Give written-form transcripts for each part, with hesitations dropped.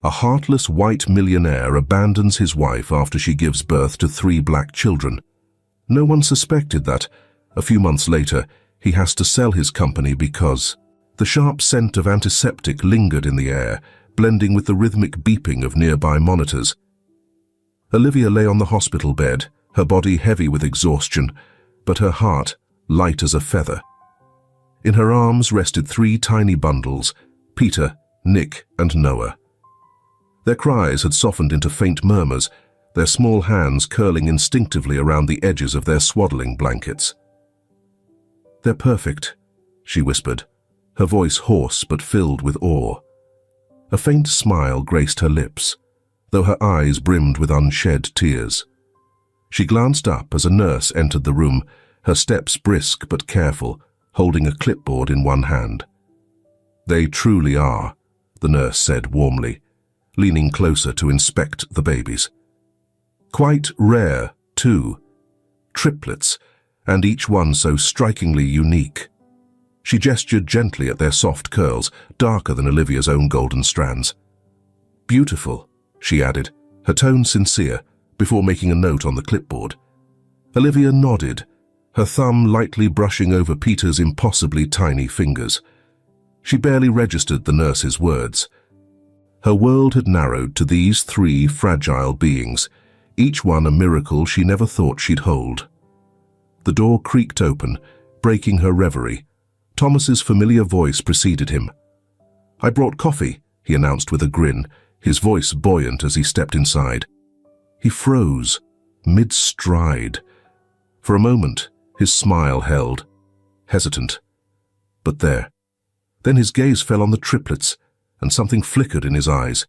A heartless white millionaire abandons his wife after she gives birth to 3 black children. No one suspected that, a few months later, he has to sell his company because the sharp scent of antiseptic lingered in the air, blending with the rhythmic beeping of nearby monitors. Olivia lay on the hospital bed, her body heavy with exhaustion, but her heart light as a feather. In her arms rested 3 tiny bundles, Peter, Nick, and Noah. Their cries had softened into faint murmurs, their small hands curling instinctively around the edges of their swaddling blankets. "They're perfect," she whispered, her voice hoarse but filled with awe. A faint smile graced her lips, though her eyes brimmed with unshed tears. She glanced up as a nurse entered the room, her steps brisk but careful, holding a clipboard in one hand. "They truly are," the nurse said warmly, leaning closer to inspect the babies. "Quite rare, too. Triplets, and each one so strikingly unique." She gestured gently at their soft curls, darker than Olivia's own golden strands. "Beautiful," she added, her tone sincere, before making a note on the clipboard. Olivia nodded, her thumb lightly brushing over Peter's impossibly tiny fingers. She barely registered the nurse's words. Her world had narrowed to these 3 fragile beings, each one a miracle she never thought she'd hold. The door creaked open, breaking her reverie. Thomas's familiar voice preceded him. "I brought coffee," he announced with a grin, his voice buoyant as he stepped inside. He froze, mid-stride. For a moment, his smile held, hesitant. But there. Then his gaze fell on the triplets, and something flickered in his eyes.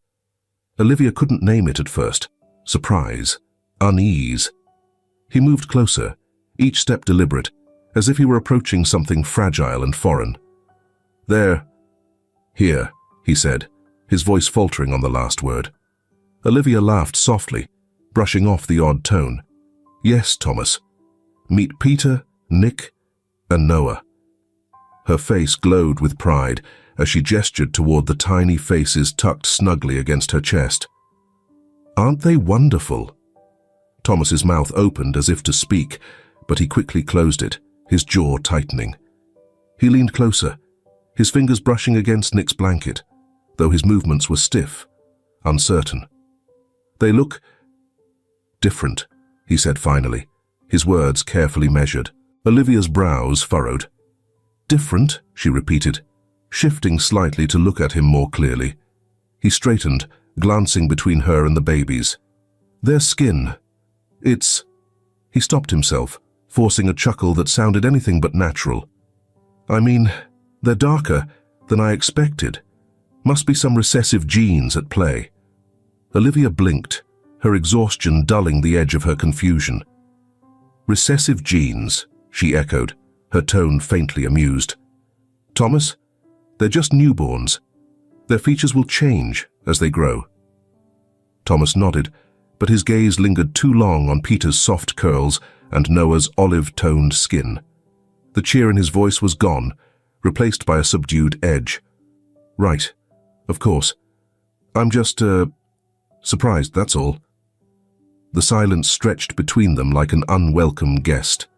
Olivia couldn't name it at first. Surprise, unease. He moved closer, each step deliberate, as if he were approaching something fragile and foreign. "There. Here," he said, his voice faltering on the last word. Olivia laughed softly, brushing off the odd tone. "Yes, Thomas. Meet Peter, Nick, and Noah." Her face glowed with pride as she gestured toward the tiny faces tucked snugly against her chest. "Aren't they wonderful?" Thomas's mouth opened as if to speak, but he quickly closed it, his jaw tightening. He leaned closer, his fingers brushing against Nick's blanket, though his movements were stiff, uncertain. "They look different," he said finally, his words carefully measured. Olivia's brows furrowed. "Different?" she repeated, shifting slightly to look at him more clearly. He straightened, glancing between her and the babies. "Their skin. It's—" He stopped himself, forcing a chuckle that sounded anything but natural. "I mean, they're darker than I expected. Must be some recessive genes at play." Olivia blinked, her exhaustion dulling the edge of her confusion. "Recessive genes," she echoed, her tone faintly amused. "Thomas, they're just newborns. Their features will change as they grow." Thomas nodded, but his gaze lingered too long on Peter's soft curls and Noah's olive-toned skin. The cheer in his voice was gone, replaced by a subdued edge. "Right, of course. I'm just, surprised, that's all." The silence stretched between them like an unwelcome guest.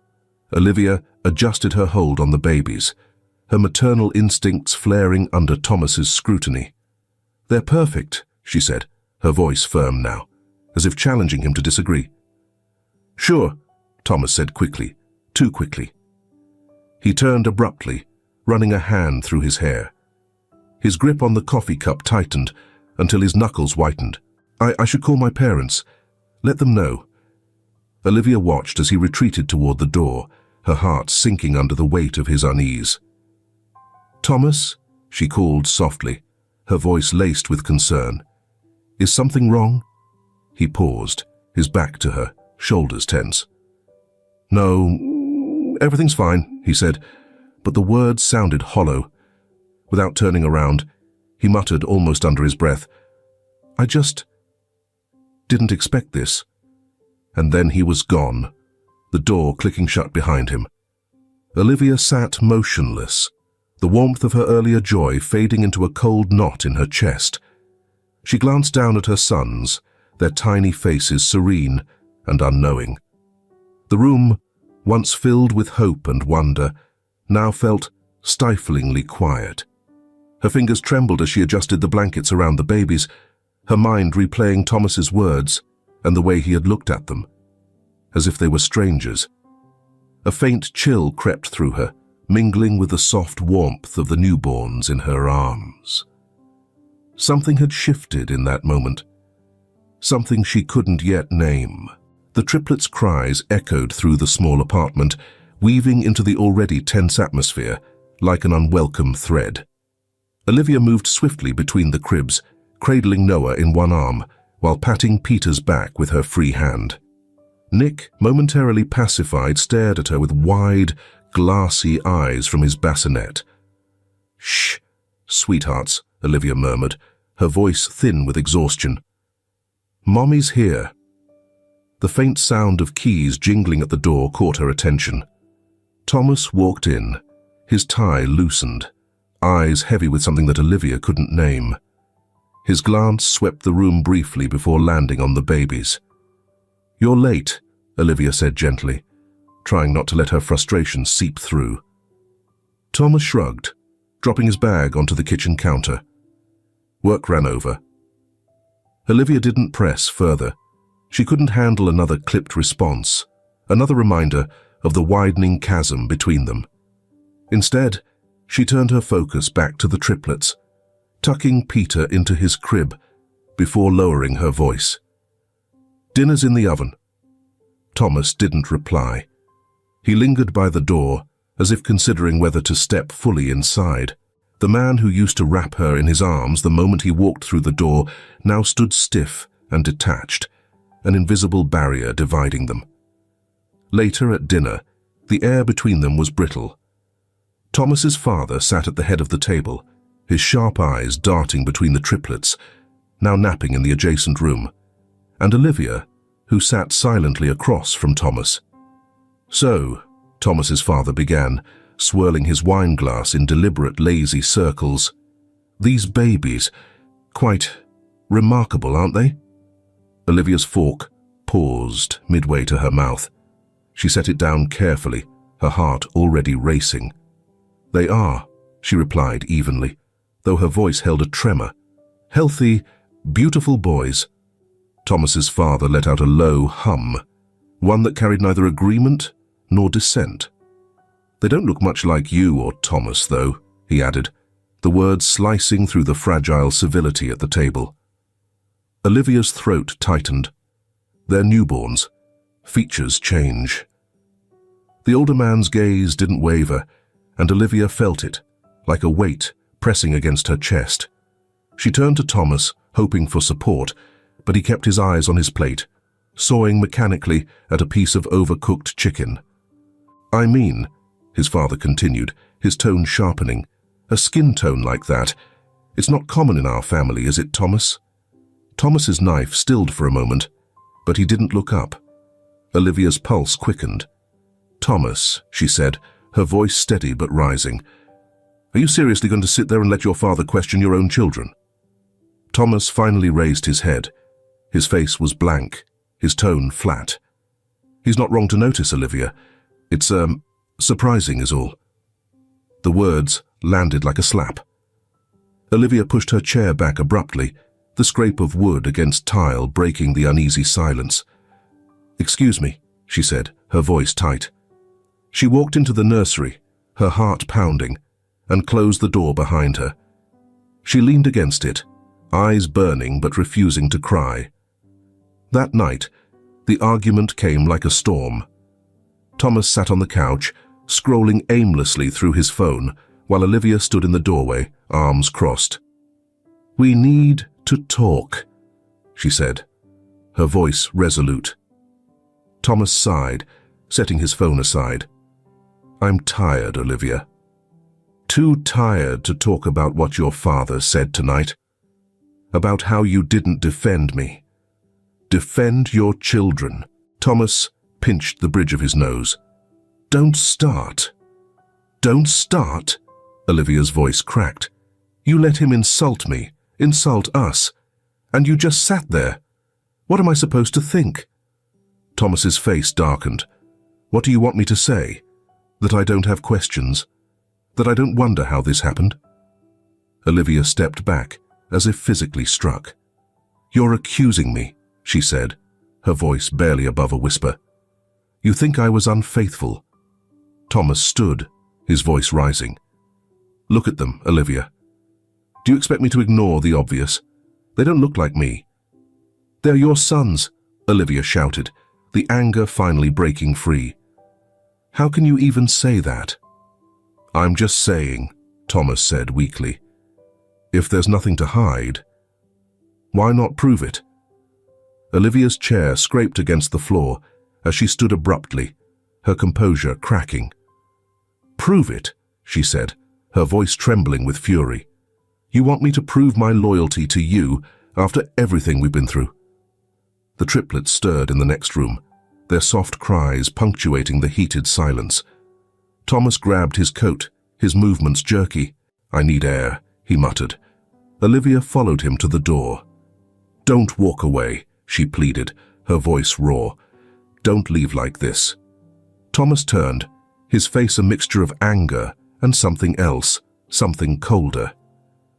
Olivia adjusted her hold on the babies, her maternal instincts flaring under Thomas's scrutiny. "They're perfect," she said, her voice firm now, as if challenging him to disagree. "Sure," Thomas said quickly, too quickly. He turned abruptly, running a hand through his hair. His grip on the coffee cup tightened until his knuckles whitened. I should call my parents. Let them know." Olivia watched as he retreated toward the door, her heart sinking under the weight of his unease. "Thomas," she called softly, her voice laced with concern. "Is something wrong?" He paused, his back to her, shoulders tense. "No, everything's fine," he said, but the words sounded hollow. Without turning around, he muttered almost under his breath, "I just didn't expect this." And then he was gone, the door clicking shut behind him. Olivia sat motionless, the warmth of her earlier joy fading into a cold knot in her chest. She glanced down at her sons, their tiny faces serene and unknowing. The room, once filled with hope and wonder, now felt stiflingly quiet. Her fingers trembled as she adjusted the blankets around the babies, her mind replaying Thomas's words and the way he had looked at them, as if they were strangers. A faint chill crept through her, mingling with the soft warmth of the newborns in her arms. Something had shifted in that moment, something she couldn't yet name. The triplets' cries echoed through the small apartment, weaving into the already tense atmosphere like an unwelcome thread. Olivia moved swiftly between the cribs, cradling Noah in one arm while patting Peter's back with her free hand. Nick, momentarily pacified, stared at her with wide, glassy eyes from his bassinet. "Shh, sweethearts," Olivia murmured, her voice thin with exhaustion. "Mommy's here." The faint sound of keys jingling at the door caught her attention. Thomas walked in, his tie loosened, eyes heavy with something that Olivia couldn't name. His glance swept the room briefly before landing on the babies. "You're late," Olivia said gently, trying not to let her frustration seep through. Thomas shrugged, dropping his bag onto the kitchen counter. "Work ran over." Olivia didn't press further. She couldn't handle another clipped response, another reminder of the widening chasm between them. Instead, she turned her focus back to the triplets, tucking Peter into his crib before lowering her voice. "Dinner's in the oven." Thomas didn't reply. He lingered by the door, as if considering whether to step fully inside. The man who used to wrap her in his arms the moment he walked through the door now stood stiff and detached, an invisible barrier dividing them. Later at dinner, the air between them was brittle. Thomas's father sat at the head of the table, his sharp eyes darting between the triplets, now napping in the adjacent room, and Olivia, who sat silently across from Thomas. "So," Thomas's father began, swirling his wine glass in deliberate, lazy circles, "these babies, quite remarkable, aren't they?" Olivia's fork paused midway to her mouth. She set it down carefully, her heart already racing. "They are," she replied evenly, though her voice held a tremor. "Healthy, beautiful boys." Thomas's father let out a low hum, one that carried neither agreement nor dissent. "They don't look much like you or Thomas, though," he added, the words slicing through the fragile civility at the table. Olivia's throat tightened. They're newborns. Features change. The older man's gaze didn't waver, and Olivia felt it, like a weight pressing against her chest. She turned to Thomas, hoping for support, but he kept his eyes on his plate, sawing mechanically at a piece of overcooked chicken. "I mean," his father continued, his tone sharpening, "a skin tone like that. It's not common in our family, is it, Thomas?" Thomas's knife stilled for a moment, but he didn't look up. Olivia's pulse quickened. "Thomas," she said, her voice steady but rising, "are you seriously going to sit there and let your father question your own children?" Thomas finally raised his head. His face was blank, his tone flat. "He's not wrong to notice, Olivia. It's, surprising is all." The words landed like a slap. Olivia pushed her chair back abruptly, the scrape of wood against tile breaking the uneasy silence. "Excuse me," she said, her voice tight. She walked into the nursery, her heart pounding, and closed the door behind her. She leaned against it, eyes burning but refusing to cry. That night, the argument came like a storm. Thomas sat on the couch, scrolling aimlessly through his phone, while Olivia stood in the doorway, arms crossed. "We need to talk," she said, her voice resolute. Thomas sighed, setting his phone aside. "I'm tired, Olivia. Too tired to talk about what your father said tonight. About how you didn't defend me. Defend your children." Thomas pinched the bridge of his nose. "Don't start." "Don't start?" Olivia's voice cracked. "You let him insult me, insult us. And you just sat there. What am I supposed to think? Thomas's face darkened. What do you want me to say? That I don't have questions? That I don't wonder how this happened? Olivia stepped back, as if physically struck. You're accusing me, she said, her voice barely above a whisper. You think I was unfaithful? Thomas stood, his voice rising. Look at them, Olivia. Do you expect me to ignore the obvious? They don't look like me. They're your sons, Olivia shouted, the anger finally breaking free. How can you even say that? I'm just saying, Thomas said weakly. If there's nothing to hide, why not prove it? Olivia's chair scraped against the floor as she stood abruptly, her composure cracking. Prove it, she said, her voice trembling with fury. You want me to prove my loyalty to you after everything we've been through? The triplets stirred in the next room, their soft cries punctuating the heated silence. Thomas grabbed his coat, his movements jerky. I need air, he muttered. Olivia followed him to the door. Don't walk away, she pleaded, her voice raw. Don't leave like this. Thomas turned, his face a mixture of anger and something else, something colder.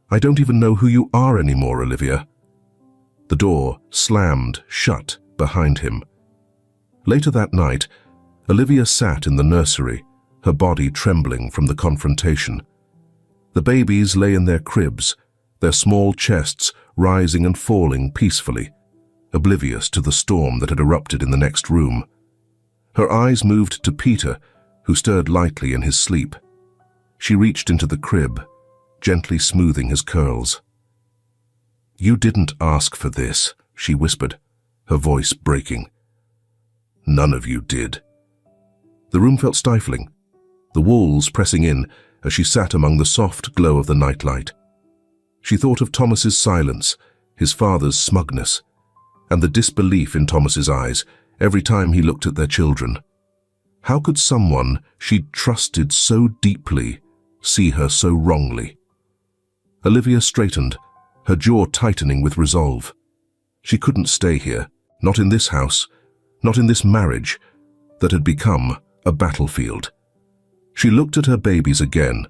I don't even know who you are anymore, Olivia. The door slammed shut behind him. Later that night, Olivia sat in the nursery, her body trembling from the confrontation. The babies lay in their cribs, their small chests rising and falling peacefully, oblivious to the storm that had erupted in the next room. Her eyes moved to Peter, who stirred lightly in his sleep. She reached into the crib, gently smoothing his curls. You didn't ask for this, she whispered, her voice breaking. None of you did. The room felt stifling, the walls pressing in as she sat among the soft glow of the nightlight. She thought of Thomas's silence, his father's smugness, and the disbelief in Thomas's eyes every time he looked at their children. How could someone she'd trusted so deeply see her so wrongly? Olivia straightened, her jaw tightening with resolve. She couldn't stay here, not in this house, not in this marriage that had become a battlefield. She looked at her babies again,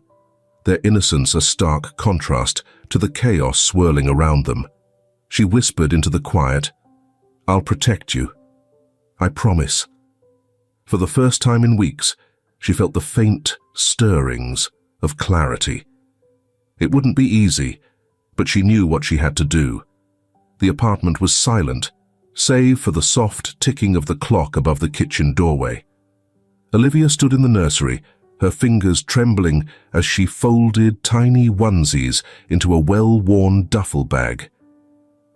their innocence a stark contrast to the chaos swirling around them. She whispered into the quiet, I'll protect you. I promise. For the first time in weeks, she felt the faint stirrings of clarity. It wouldn't be easy, but she knew what she had to do. The apartment was silent, save for the soft ticking of the clock above the kitchen doorway. Olivia stood in the nursery, her fingers trembling as she folded tiny onesies into a well-worn duffel bag.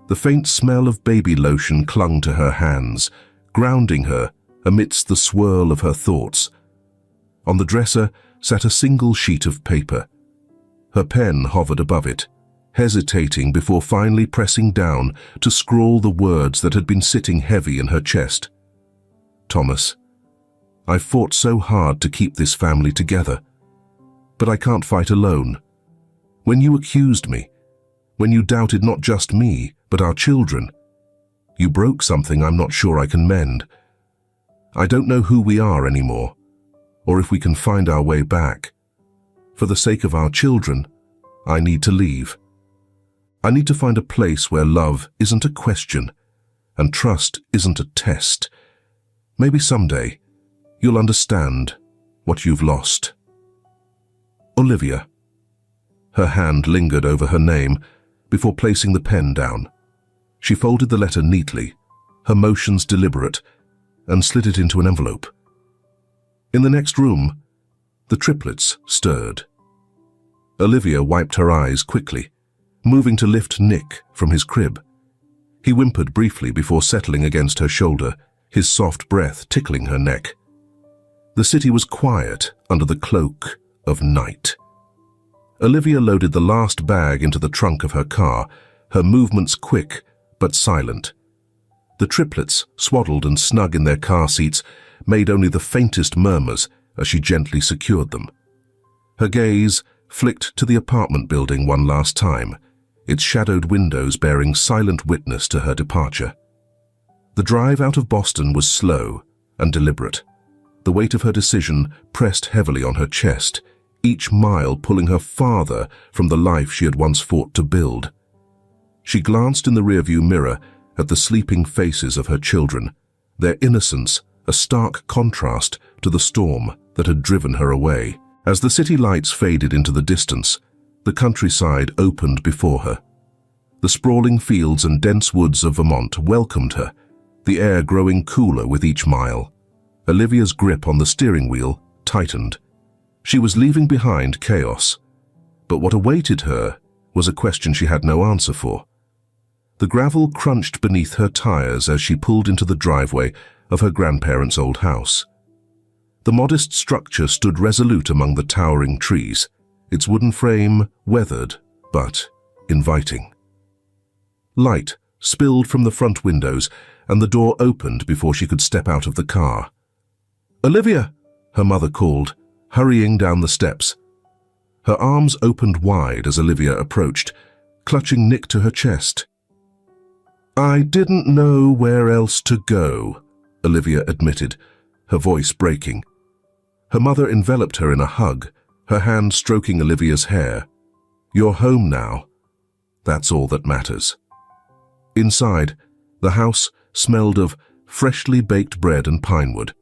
The faint smell of baby lotion clung to her hands, grounding her amidst the swirl of her thoughts. On the dresser sat a single sheet of paper. Her pen hovered above it, hesitating before finally pressing down to scrawl the words that had been sitting heavy in her chest. Thomas, I've fought so hard to keep this family together, but I can't fight alone. When you accused me, when you doubted not just me, but our children, you broke something I'm not sure I can mend. I don't know who we are anymore, or if we can find our way back. For the sake of our children, I need to leave. I need to find a place where love isn't a question, and trust isn't a test. Maybe someday, you'll understand what you've lost. Olivia. Her hand lingered over her name before placing the pen down. She folded the letter neatly, her motions deliberate, and slid it into an envelope. In the next room, the triplets stirred. Olivia wiped her eyes quickly, moving to lift Nick from his crib. He whimpered briefly before settling against her shoulder, his soft breath tickling her neck. The city was quiet under the cloak of night. Olivia loaded the last bag into the trunk of her car, her movements quick but silent. The triplets, swaddled and snug in their car seats, made only the faintest murmurs as she gently secured them. Her gaze flicked to the apartment building one last time, its shadowed windows bearing silent witness to her departure. The drive out of Boston was slow and deliberate. The weight of her decision pressed heavily on her chest, each mile pulling her farther from the life she had once fought to build. She glanced in the rearview mirror at the sleeping faces of her children, their innocence a stark contrast to the storm that had driven her away. As the city lights faded into the distance, the countryside opened before her. The sprawling fields and dense woods of Vermont welcomed her, the air growing cooler with each mile. Olivia's grip on the steering wheel tightened. She was leaving behind chaos, but what awaited her was a question she had no answer for. The gravel crunched beneath her tires as she pulled into the driveway of her grandparents' old house. The modest structure stood resolute among the towering trees, its wooden frame weathered but inviting. Light spilled from the front windows, and the door opened before she could step out of the car. "Olivia!" her mother called, hurrying down the steps. Her arms opened wide as Olivia approached, clutching Nick to her chest. "I didn't know where else to go," Olivia admitted, her voice breaking. Her mother enveloped her in a hug, her hand stroking Olivia's hair. "You're home now. That's all that matters." Inside, the house smelled of freshly baked bread and pine wood.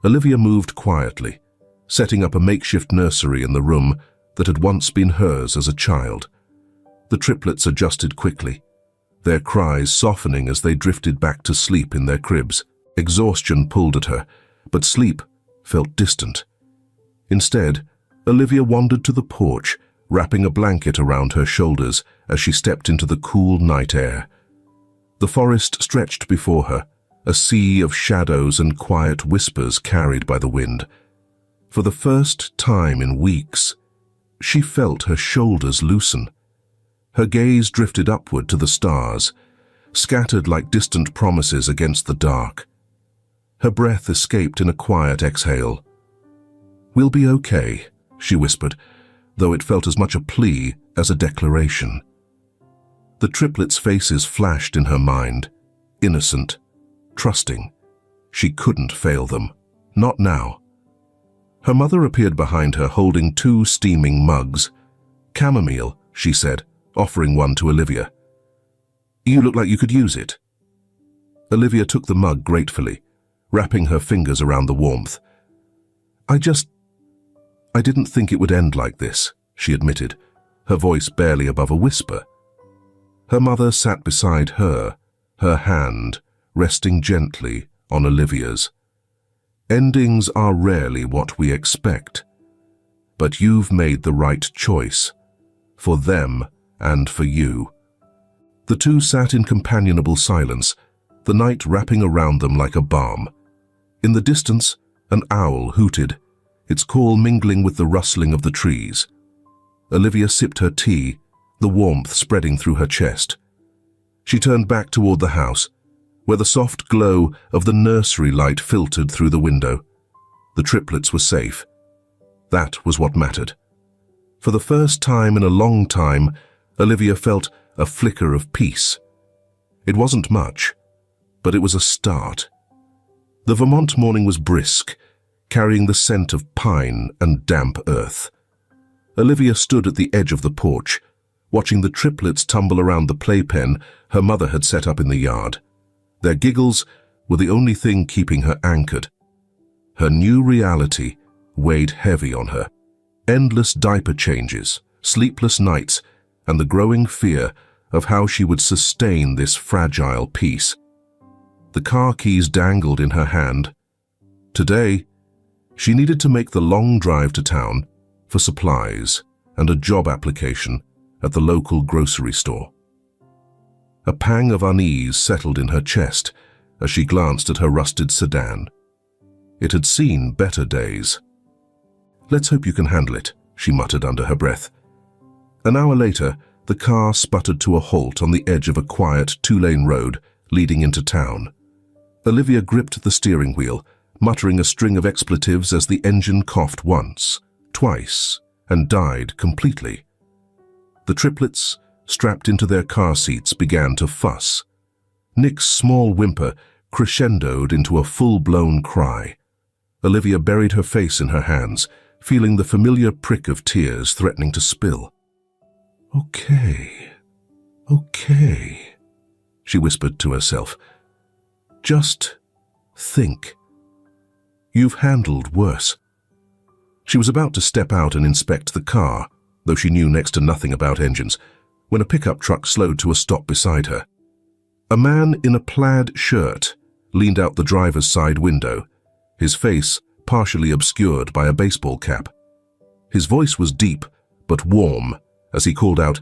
Olivia moved quietly, setting up a makeshift nursery in the room that had once been hers as a child. The triplets adjusted quickly, their cries softening as they drifted back to sleep in their cribs. Exhaustion pulled at her, but sleep felt distant. Instead, Olivia wandered to the porch, wrapping a blanket around her shoulders as she stepped into the cool night air. The forest stretched before her, a sea of shadows and quiet whispers carried by the wind. For the first time in weeks, she felt her shoulders loosen. Her gaze drifted upward to the stars, scattered like distant promises against the dark. Her breath escaped in a quiet exhale. "We'll be okay," she whispered, though it felt as much a plea as a declaration. The triplets' faces flashed in her mind, innocent, trusting. She couldn't fail them. Not now. Her mother appeared behind her holding 2 steaming mugs. "Chamomile," she said, offering one to Olivia. "You look like you could use it." Olivia took the mug gratefully, wrapping her fingers around the warmth. I didn't think it would end like this," she admitted, her voice barely above a whisper. Her mother sat beside her, her hand resting gently on Olivia's. "Endings are rarely what we expect, but you've made the right choice, for them and for you." The two sat in companionable silence, the night wrapping around them like a balm. In the distance, an owl hooted, its call mingling with the rustling of the trees. Olivia sipped her tea, the warmth spreading through her chest. She turned back toward the house, where the soft glow of the nursery light filtered through the window. The triplets were safe. That was what mattered. For the first time in a long time, Olivia felt a flicker of peace. It wasn't much, but it was a start. The Vermont morning was brisk, carrying the scent of pine and damp earth. Olivia stood at the edge of the porch, watching the triplets tumble around the playpen her mother had set up in the yard. Their giggles were the only thing keeping her anchored. Her new reality weighed heavy on her. Endless diaper changes, sleepless nights, and the growing fear of how she would sustain this fragile peace. The car keys dangled in her hand. Today, she needed to make the long drive to town for supplies and a job application at the local grocery store. A pang of unease settled in her chest as she glanced at her rusted sedan. It had seen better days. "Let's hope you can handle it," she muttered under her breath. An hour later, the car sputtered to a halt on the edge of a quiet 2-lane road leading into town. Olivia gripped the steering wheel, muttering a string of expletives as the engine coughed once, twice, and died completely. The triplets strapped into their car seats, began to fuss. Nick's small whimper crescendoed into a full-blown cry. Olivia buried her face in her hands, feeling the familiar prick of tears threatening to spill. "Okay, okay," she whispered to herself. "Just think. You've handled worse." She was about to step out and inspect the car, though she knew next to nothing about engines, when a pickup truck slowed to a stop beside her. A man in a plaid shirt leaned out the driver's side window, his face partially obscured by a baseball cap. His voice was deep but warm as he called out,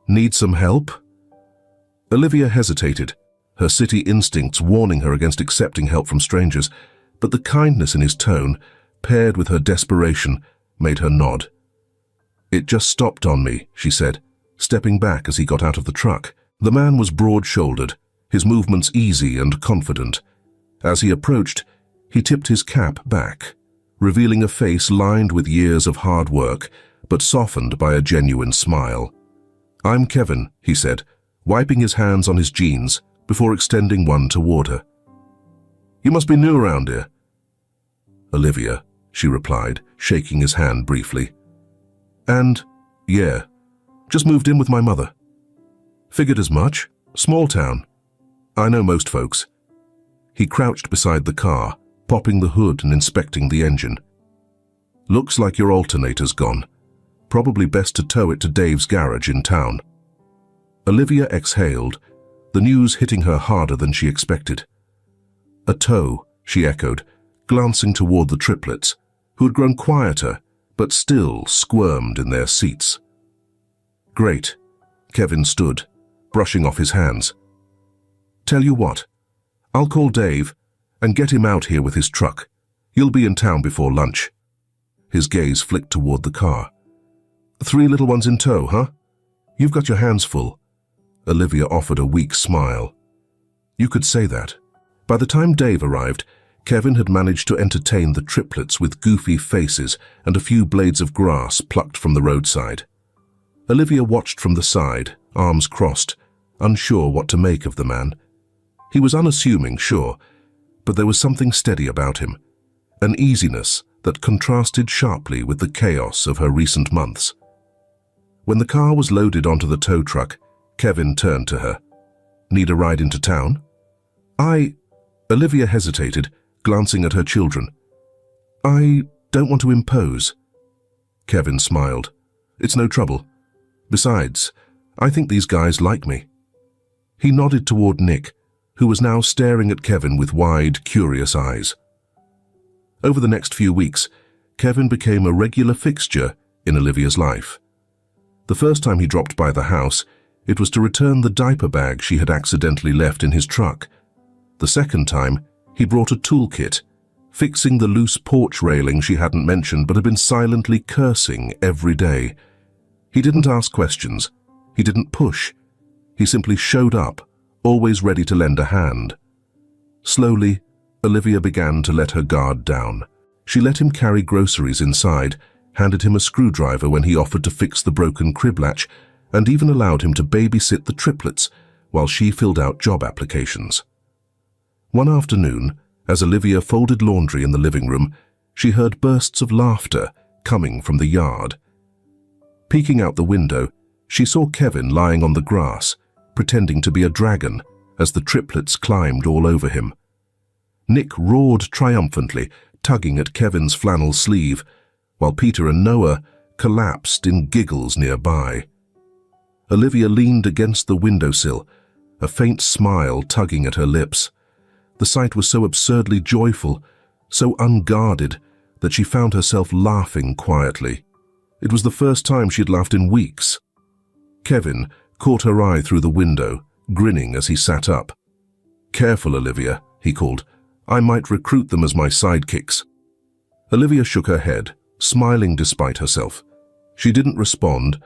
"Need some help?" Olivia hesitated, her city instincts warning her against accepting help from strangers, but the kindness in his tone, paired with her desperation, made her nod. "It just stopped on me," she said, stepping back as he got out of the truck. The man was broad-shouldered, his movements easy and confident. As he approached, he tipped his cap back, revealing a face lined with years of hard work, but softened by a genuine smile. "I'm Kevin," he said, wiping his hands on his jeans before extending one toward her. "You must be new around here." "Olivia," she replied, shaking his hand briefly. "And, yeah, just moved in with my mother." "Figured as much. Small town. I know most folks." He crouched beside the car, popping the hood and inspecting the engine. "Looks like your alternator's gone. Probably best to tow it to Dave's garage in town." Olivia exhaled, the news hitting her harder than she expected. "A tow," she echoed, glancing toward the triplets, who had grown quieter but still squirmed in their seats. "Great." Kevin stood, brushing off his hands. "Tell you what, I'll call Dave and get him out here with his truck. You'll be in town before lunch." His gaze flicked toward the car. "3 little ones in tow, huh? You've got your hands full." Olivia offered a weak smile. "You could say that." By the time Dave arrived, Kevin had managed to entertain the triplets with goofy faces and a few blades of grass plucked from the roadside. Olivia watched from the side, arms crossed, unsure what to make of the man. He was unassuming, sure, but there was something steady about him, an easiness that contrasted sharply with the chaos of her recent months. When the car was loaded onto the tow truck, Kevin turned to her. "Need a ride into town?" Olivia hesitated, glancing at her children. "I don't want to impose." Kevin smiled. "It's no trouble. Besides, I think these guys like me." He nodded toward Nick, who was now staring at Kevin with wide, curious eyes. Over the next few weeks, Kevin became a regular fixture in Olivia's life. The first time he dropped by the house, it was to return the diaper bag she had accidentally left in his truck. The second time, he brought a toolkit, fixing the loose porch railing she hadn't mentioned but had been silently cursing every day. He didn't ask questions. He didn't push. He simply showed up, always ready to lend a hand. Slowly, Olivia began to let her guard down. She let him carry groceries inside, handed him a screwdriver when he offered to fix the broken crib latch, and even allowed him to babysit the triplets while she filled out job applications. One afternoon, as Olivia folded laundry in the living room, she heard bursts of laughter coming from the yard. Peeking out the window, she saw Kevin lying on the grass, pretending to be a dragon as the triplets climbed all over him. Nick roared triumphantly, tugging at Kevin's flannel sleeve, while Peter and Noah collapsed in giggles nearby. Olivia leaned against the windowsill, a faint smile tugging at her lips. The sight was so absurdly joyful, so unguarded, that she found herself laughing quietly. It was the first time she had laughed in weeks. Kevin caught her eye through the window, grinning as he sat up. "Careful, Olivia," he called. "I might recruit them as my sidekicks." Olivia shook her head, smiling despite herself. She didn't respond,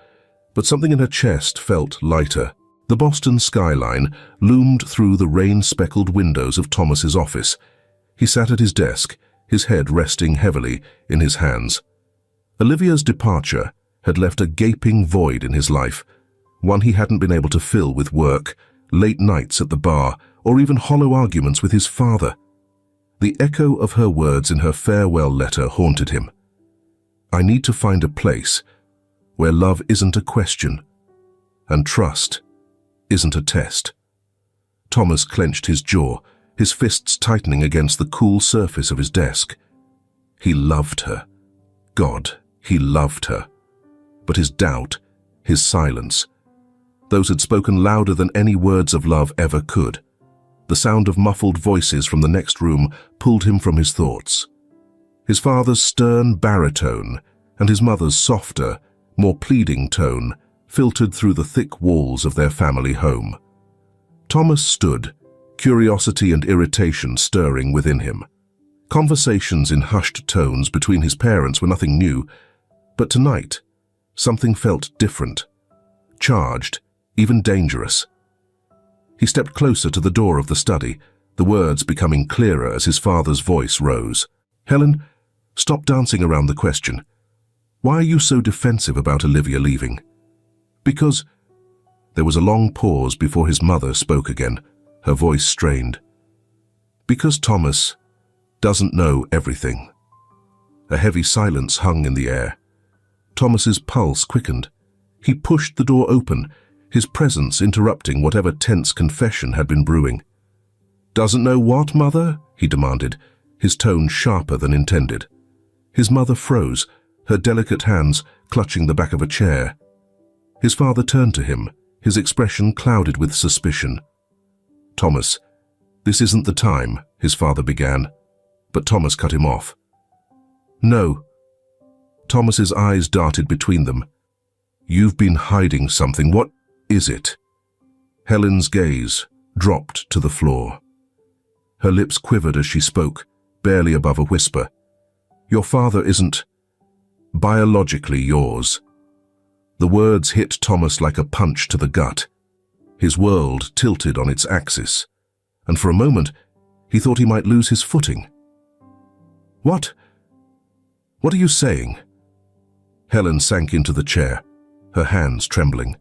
but something in her chest felt lighter. The Boston skyline loomed through the rain-speckled windows of Thomas's office. He sat at his desk, his head resting heavily in his hands. Olivia's departure had left a gaping void in his life, one he hadn't been able to fill with work, late nights at the bar, or even hollow arguments with his father. The echo of her words in her farewell letter haunted him. I need to find a place where love isn't a question and trust isn't a test. Thomas clenched his jaw, his fists tightening against the cool surface of his desk. He loved her. God, he loved her. But his doubt, his silence, those had spoken louder than any words of love ever could. The sound of muffled voices from the next room pulled him from his thoughts. His father's stern baritone and his mother's softer, more pleading tone filtered through the thick walls of their family home. Thomas stood, curiosity and irritation stirring within him. Conversations in hushed tones between his parents were nothing new, but tonight, something felt different, charged, even dangerous. He stepped closer to the door of the study, the words becoming clearer as his father's voice rose. Helen, stop dancing around the question. Why are you so defensive about Olivia leaving? Because... There was a long pause before his mother spoke again, her voice strained. Because Thomas doesn't know everything. A heavy silence hung in the air. Thomas's pulse quickened. He pushed the door open, his presence interrupting whatever tense confession had been brewing. Doesn't know what, Mother? He demanded, his tone sharper than intended. His mother froze, her delicate hands clutching the back of a chair. His father turned to him, his expression clouded with suspicion. Thomas, this isn't the time, his father began, but Thomas cut him off. No. Thomas's eyes darted between them. You've been hiding something. What is it? Helen's gaze dropped to the floor. Her lips quivered as she spoke, barely above a whisper. Your father isn't biologically yours. The words hit Thomas like a punch to the gut. His world tilted on its axis, and for a moment he thought he might lose his footing. What? What are you saying? Helen sank into the chair, her hands trembling.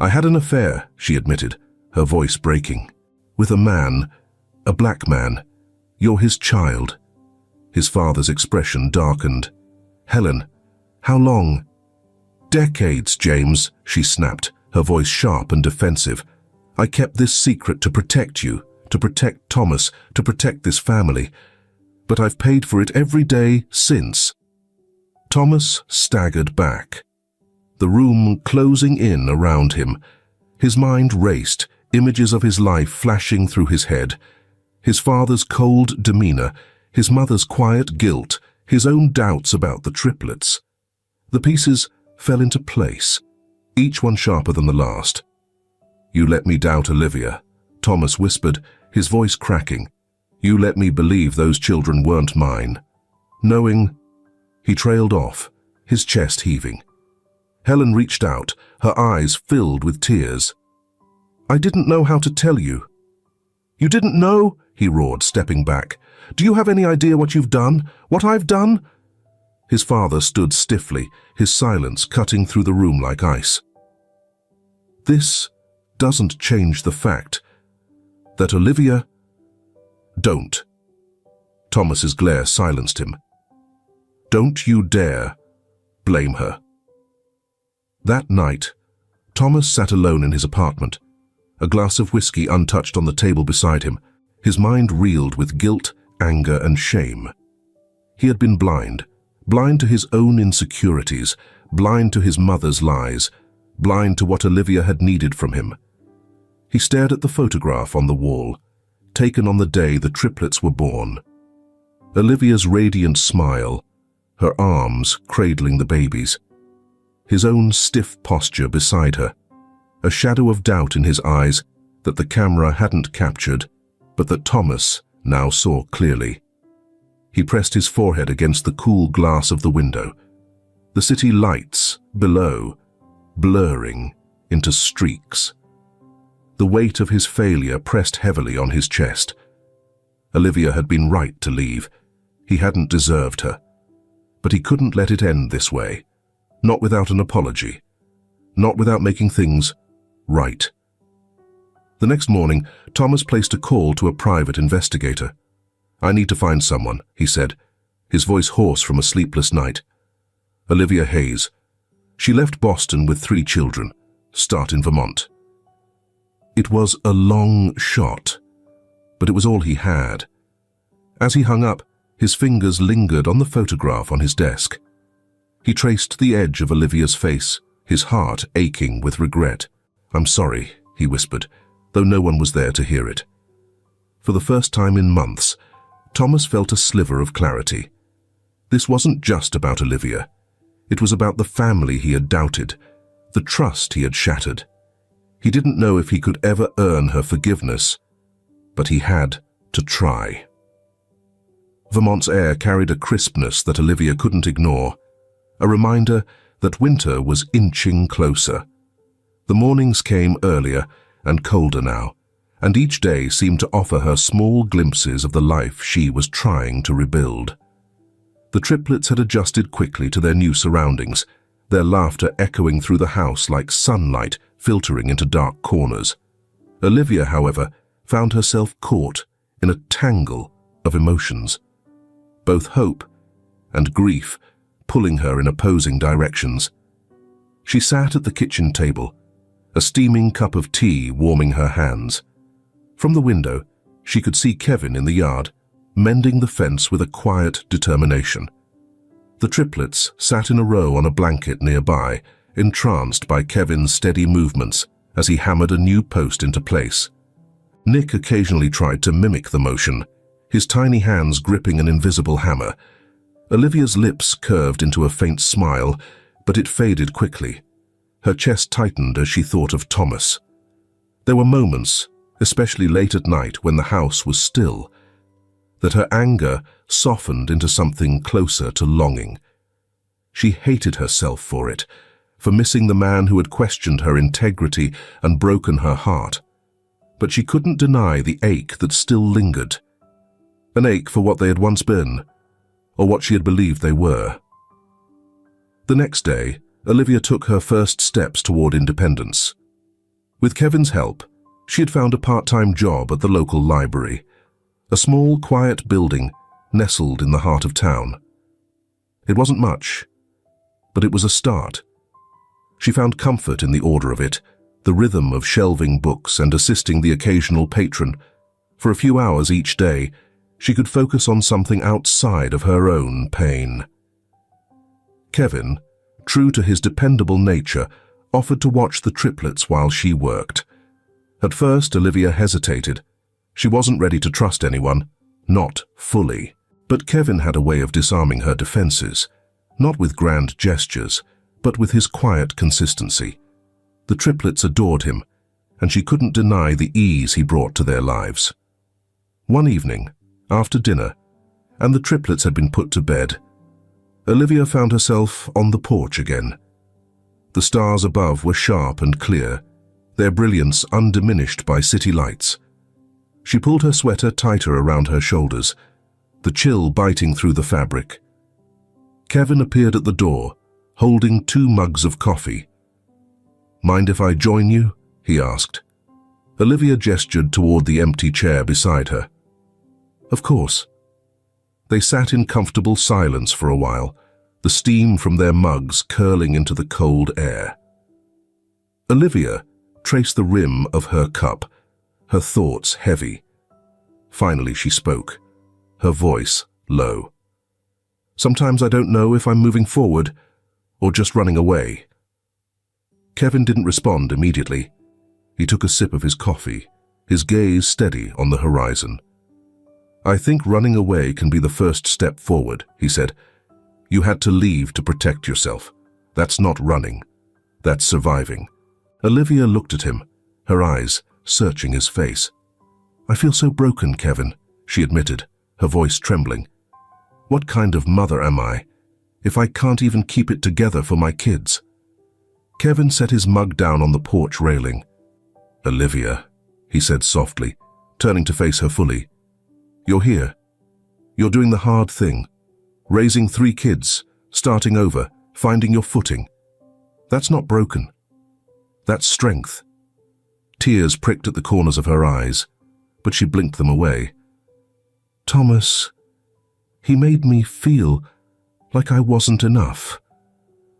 I had an affair, she admitted, her voice breaking. With a man, a black man. You're his child. His father's expression darkened. Helen, how long? Decades, James, she snapped, her voice sharp and defensive. I kept this secret to protect you, to protect Thomas, to protect this family. But I've paid for it every day since. Thomas staggered back, the room closing in around him. His mind raced, images of his life flashing through his head. His father's cold demeanor, his mother's quiet guilt, his own doubts about the triplets. The pieces fell into place, each one sharper than the last. You let me doubt Olivia, Thomas whispered, his voice cracking. You let me believe those children weren't mine. Knowing... He trailed off, his chest heaving. Helen reached out, her eyes filled with tears. I didn't know how to tell you. You didn't know? He roared, stepping back. Do you have any idea what you've done? What I've done? His father stood stiffly, his silence cutting through the room like ice. This doesn't change the fact that Olivia... Don't. Thomas's glare silenced him. Don't you dare blame her. That night, Thomas sat alone in his apartment, a glass of whiskey untouched on the table beside him. His mind reeled with guilt, anger, and shame. He had been blind to his own insecurities, blind to his mother's lies, blind to what Olivia had needed from him. He stared at the photograph on the wall, taken on the day the triplets were born. Olivia's radiant smile, her arms cradling the babies, his own stiff posture beside her, a shadow of doubt in his eyes that the camera hadn't captured, but that Thomas now saw clearly. He pressed his forehead against the cool glass of the window, the city lights below blurring into streaks. The weight of his failure pressed heavily on his chest. Olivia had been right to leave. He hadn't deserved her. But he couldn't let it end this way, not without an apology. not without making things right. The next morning, Thomas placed a call to a private investigator. "I need to find someone," he said, his voice hoarse from a sleepless night. Olivia Hayes. She left Boston with 3 children, start in Vermont. It was a long shot, but it was all he had. As he hung up, his fingers lingered on the photograph on his desk. He traced the edge of Olivia's face, his heart aching with regret. "I'm sorry," he whispered, though no one was there to hear it. For the first time in months, Thomas felt a sliver of clarity. This wasn't just about Olivia. It was about the family he had doubted, the trust he had shattered. He didn't know if he could ever earn her forgiveness, but he had to try. Vermont's air carried a crispness that Olivia couldn't ignore, a reminder that winter was inching closer. The mornings came earlier and colder now, and each day seemed to offer her small glimpses of the life she was trying to rebuild. The triplets had adjusted quickly to their new surroundings, their laughter echoing through the house like sunlight filtering into dark corners. Olivia, however, found herself caught in a tangle of emotions. Both hope and grief pulling her in opposing directions. She sat at the kitchen table, a steaming cup of tea warming her hands. From the window, she could see Kevin in the yard, mending the fence with a quiet determination. The triplets sat in a row on a blanket nearby, entranced by Kevin's steady movements as he hammered a new post into place. Nick occasionally tried to mimic the motion, his tiny hands gripping an invisible hammer. Olivia's lips curved into a faint smile, but it faded quickly. Her chest tightened as she thought of Thomas. There were moments, especially late at night when the house was still, that her anger softened into something closer to longing. She hated herself for it, for missing the man who had questioned her integrity and broken her heart. But she couldn't deny the ache that still lingered. An ache for what they had once been, or what she had believed they were. The next day, Olivia took her first steps toward independence. With Kevin's help, she had found a part-time job at the local library, a small, quiet building nestled in the heart of town. It wasn't much, but it was a start. She found comfort in the order of it, the rhythm of shelving books and assisting the occasional patron. For a few hours each day, she could focus on something outside of her own pain. Kevin, true to his dependable nature, offered to watch the triplets while she worked. At first, Olivia hesitated. She wasn't ready to trust anyone, not fully. But Kevin had a way of disarming her defenses, not with grand gestures, but with his quiet consistency. The triplets adored him, and she couldn't deny the ease he brought to their lives. One evening, after dinner, and the triplets had been put to bed, Olivia found herself on the porch again. The stars above were sharp and clear, their brilliance undiminished by city lights. She pulled her sweater tighter around her shoulders, the chill biting through the fabric. Kevin appeared at the door, holding 2 mugs of coffee. "Mind if I join you?" he asked. Olivia gestured toward the empty chair beside her. "Of course." They sat in comfortable silence for a while, the steam from their mugs curling into the cold air. Olivia traced the rim of her cup, her thoughts heavy. Finally she spoke, her voice low. "Sometimes I don't know if I'm moving forward or just running away." Kevin didn't respond immediately. He took a sip of his coffee, his gaze steady on the horizon. "I think running away can be the first step forward," he said. "You had to leave to protect yourself. That's not running. That's surviving." Olivia looked at him, her eyes searching his face. "I feel so broken, Kevin," she admitted, her voice trembling. "What kind of mother am I, if I can't even keep it together for my kids?" Kevin set his mug down on the porch railing. "Olivia," he said softly, turning to face her fully. "You're here. You're doing the hard thing. Raising 3 kids, starting over, finding your footing. That's not broken. That's strength. Tears pricked at the corners of her eyes, but she blinked them away. Thomas, he made me feel like I wasn't enough.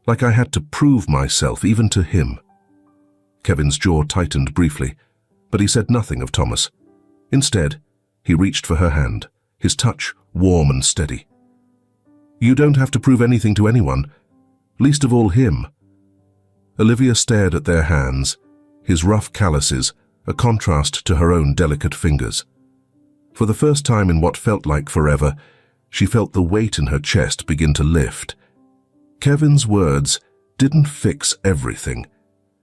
Like I had to prove myself even to him. Kevin's jaw tightened briefly, but he said nothing of Thomas. Instead, he reached for her hand, his touch warm and steady. You don't have to prove anything to anyone, least of all him. Olivia stared at their hands, his rough calluses, a contrast to her own delicate fingers. For the first time in what felt like forever, she felt the weight in her chest begin to lift. Kevin's words didn't fix everything,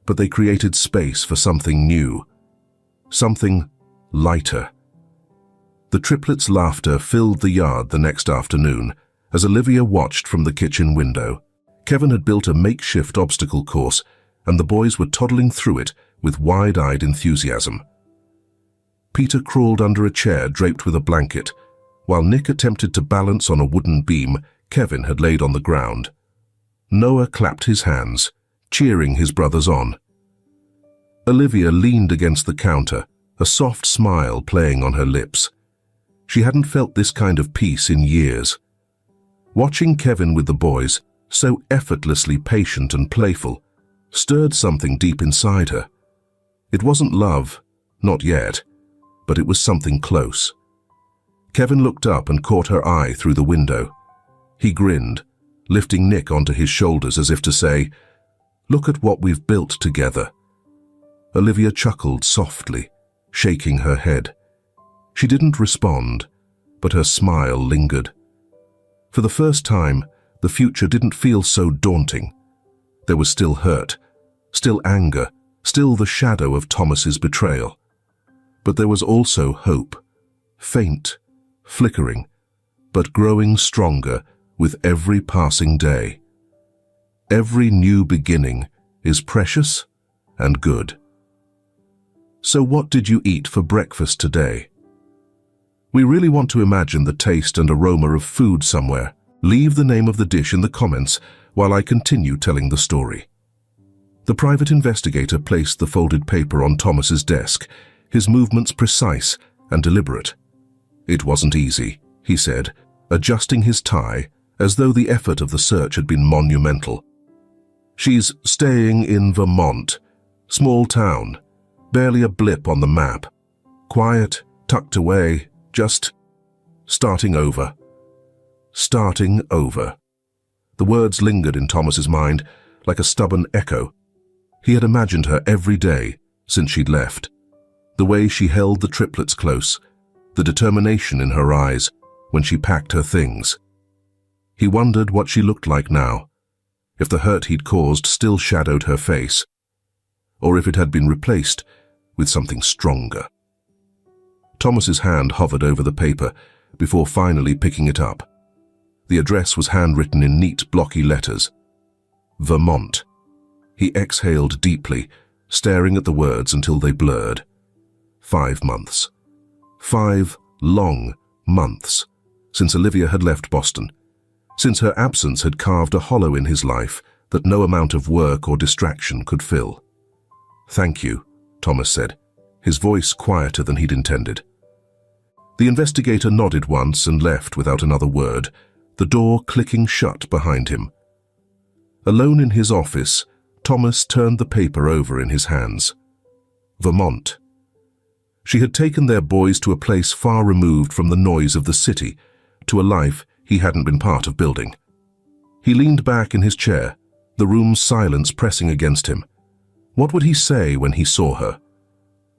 but they created space for something new, something lighter. The triplets' laughter filled the yard the next afternoon as Olivia watched from the kitchen window. Kevin had built a makeshift obstacle course, and the boys were toddling through it with wide-eyed enthusiasm. Peter crawled under a chair draped with a blanket, while Nick attempted to balance on a wooden beam Kevin had laid on the ground. Noah clapped his hands, cheering his brothers on. Olivia leaned against the counter, a soft smile playing on her lips. She hadn't felt this kind of peace in years. Watching Kevin with the boys, so effortlessly patient and playful, stirred something deep inside her. It wasn't love, not yet, but it was something close. Kevin looked up and caught her eye through the window. He grinned, lifting Nick onto his shoulders as if to say, "Look at what we've built together." Olivia chuckled softly, shaking her head. She didn't respond, but her smile lingered. For the first time, the future didn't feel so daunting. There was still hurt, still anger, still the shadow of Thomas's betrayal. But there was also hope, faint, flickering, but growing stronger with every passing day. Every new beginning is precious and good. So what did you eat for breakfast today? We really want to imagine the taste and aroma of food somewhere. Leave the name of the dish in the comments while I continue telling the story. The private investigator placed the folded paper on Thomas's desk, his movements precise and deliberate. It wasn't easy, he said, adjusting his tie as though the effort of the search had been monumental. She's staying in Vermont, small town, barely a blip on the map. Quiet, tucked away, just starting over. Starting over. The words lingered in Thomas's mind like a stubborn echo. He had imagined her every day since she'd left. The way she held the triplets close, the determination in her eyes when she packed her things. He wondered what she looked like now, if the hurt he'd caused still shadowed her face, or if it had been replaced with something stronger. Thomas's hand hovered over the paper before finally picking it up. The address was handwritten in neat, blocky letters. Vermont. He exhaled deeply, staring at the words until they blurred. 5 months. 5 long months since Olivia had left Boston, since her absence had carved a hollow in his life that no amount of work or distraction could fill. "Thank you," Thomas said, his voice quieter than he'd intended. The investigator nodded once and left without another word, the door clicking shut behind him. Alone in his office, Thomas turned the paper over in his hands. Vermont. She had taken their boys to a place far removed from the noise of the city, to a life he hadn't been part of building. He leaned back in his chair, the room's silence pressing against him. What would he say when he saw her?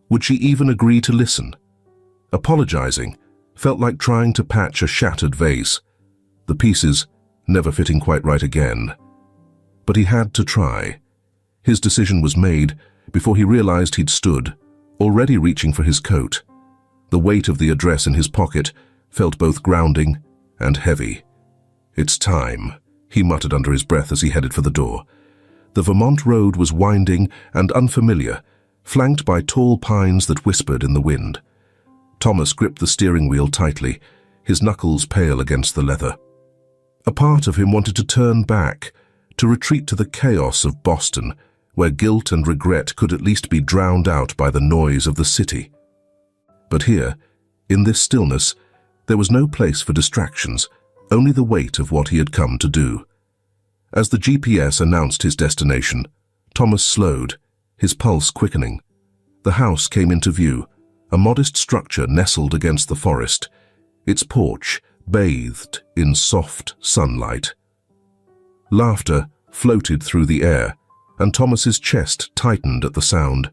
Would she even agree to listen? Apologizing felt like trying to patch a shattered vase, the pieces never fitting quite right again. But he had to try. His decision was made before he realized he'd stood, already reaching for his coat. The weight of the address in his pocket felt both grounding and heavy. "It's time," he muttered under his breath as he headed for the door. The Vermont road was winding and unfamiliar, flanked by tall pines that whispered in the wind. Thomas gripped the steering wheel tightly, his knuckles pale against the leather. A part of him wanted to turn back, to retreat to the chaos of Boston, where guilt and regret could at least be drowned out by the noise of the city. But here, in this stillness, there was no place for distractions, only the weight of what he had come to do. As the GPS announced his destination, Thomas slowed, his pulse quickening. The house came into view, a modest structure nestled against the forest, its porch bathed in soft sunlight. Laughter floated through the air, and Thomas's chest tightened at the sound.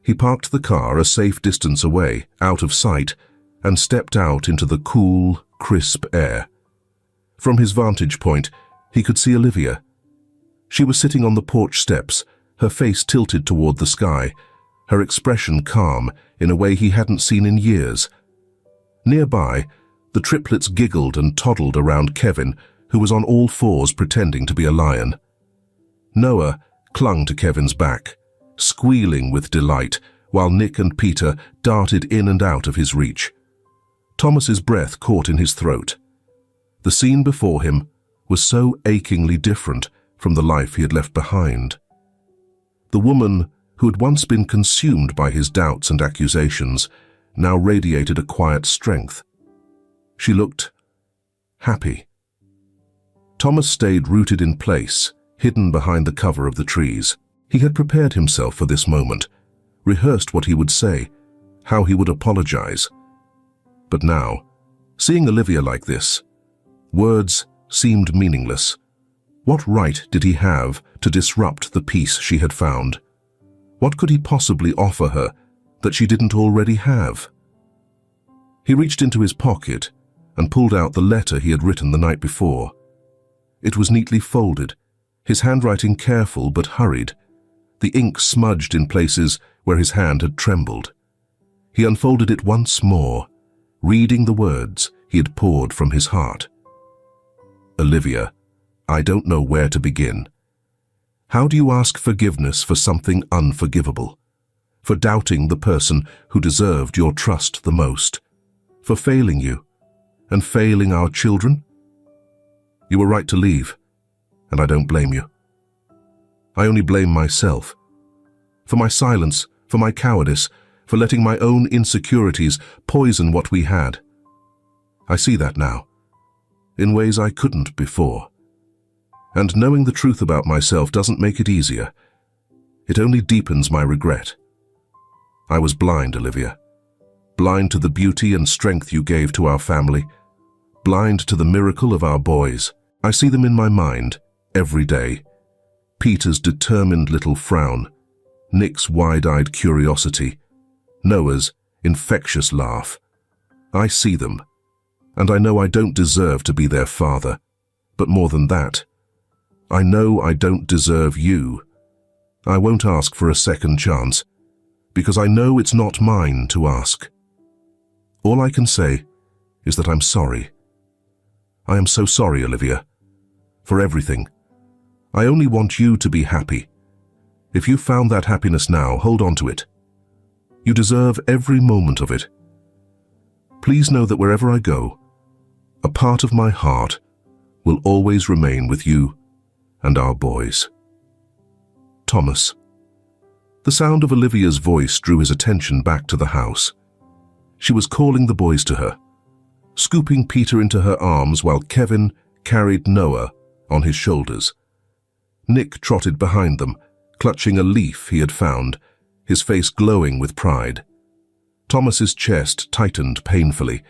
He parked the car a safe distance away, out of sight, and stepped out into the cool, crisp air. From his vantage point, he could see Olivia. She was sitting on the porch steps, her face tilted toward the sky, her expression calm in a way he hadn't seen in years. Nearby, the triplets giggled and toddled around Kevin, who was on all fours pretending to be a lion. Noah clung to Kevin's back, squealing with delight, while Nick and Peter darted in and out of his reach. Thomas's breath caught in his throat. The scene before him was so achingly different from the life he had left behind. The woman who had once been consumed by his doubts and accusations now radiated a quiet strength. She looked happy. Thomas stayed rooted in place, hidden behind the cover of the trees. He had prepared himself for this moment, rehearsed what he would say, how he would apologize. But now, seeing Olivia like this, words seemed meaningless. What right did he have to disrupt the peace she had found? What could he possibly offer her that she didn't already have? He reached into his pocket and pulled out the letter he had written the night before. It was neatly folded, his handwriting careful but hurried, the ink smudged in places where his hand had trembled. He unfolded it once more, reading the words he had poured from his heart. Olivia, I don't know where to begin. How do you ask forgiveness for something unforgivable? For doubting the person who deserved your trust the most? For failing you and failing our children? You were right to leave, and I don't blame you. I only blame myself. For my silence, for my cowardice, for letting my own insecurities poison what we had. I see that now, in ways I couldn't before. And knowing the truth about myself doesn't make it easier. It only deepens my regret. I was blind, Olivia. Blind to the beauty and strength you gave to our family. Blind to the miracle of our boys. I see them in my mind, every day. Peter's determined little frown, Nick's wide-eyed curiosity, Noah's infectious laugh. I see them, and I know I don't deserve to be their father. But more than that, I know I don't deserve you. I won't ask for a second chance, because I know it's not mine to ask. All I can say is that I'm sorry. I am so sorry, Olivia, for everything. I only want you to be happy. If you found that happiness now, hold on to it. You deserve every moment of it. Please know that wherever I go, a part of my heart will always remain with you and our boys. Thomas. The sound of Olivia's voice drew his attention back to the house. She was calling the boys to her, scooping Peter into her arms while Kevin carried Noah on his shoulders. Nick trotted behind them, clutching a leaf he had found, his face glowing with pride. Thomas's chest tightened painfully.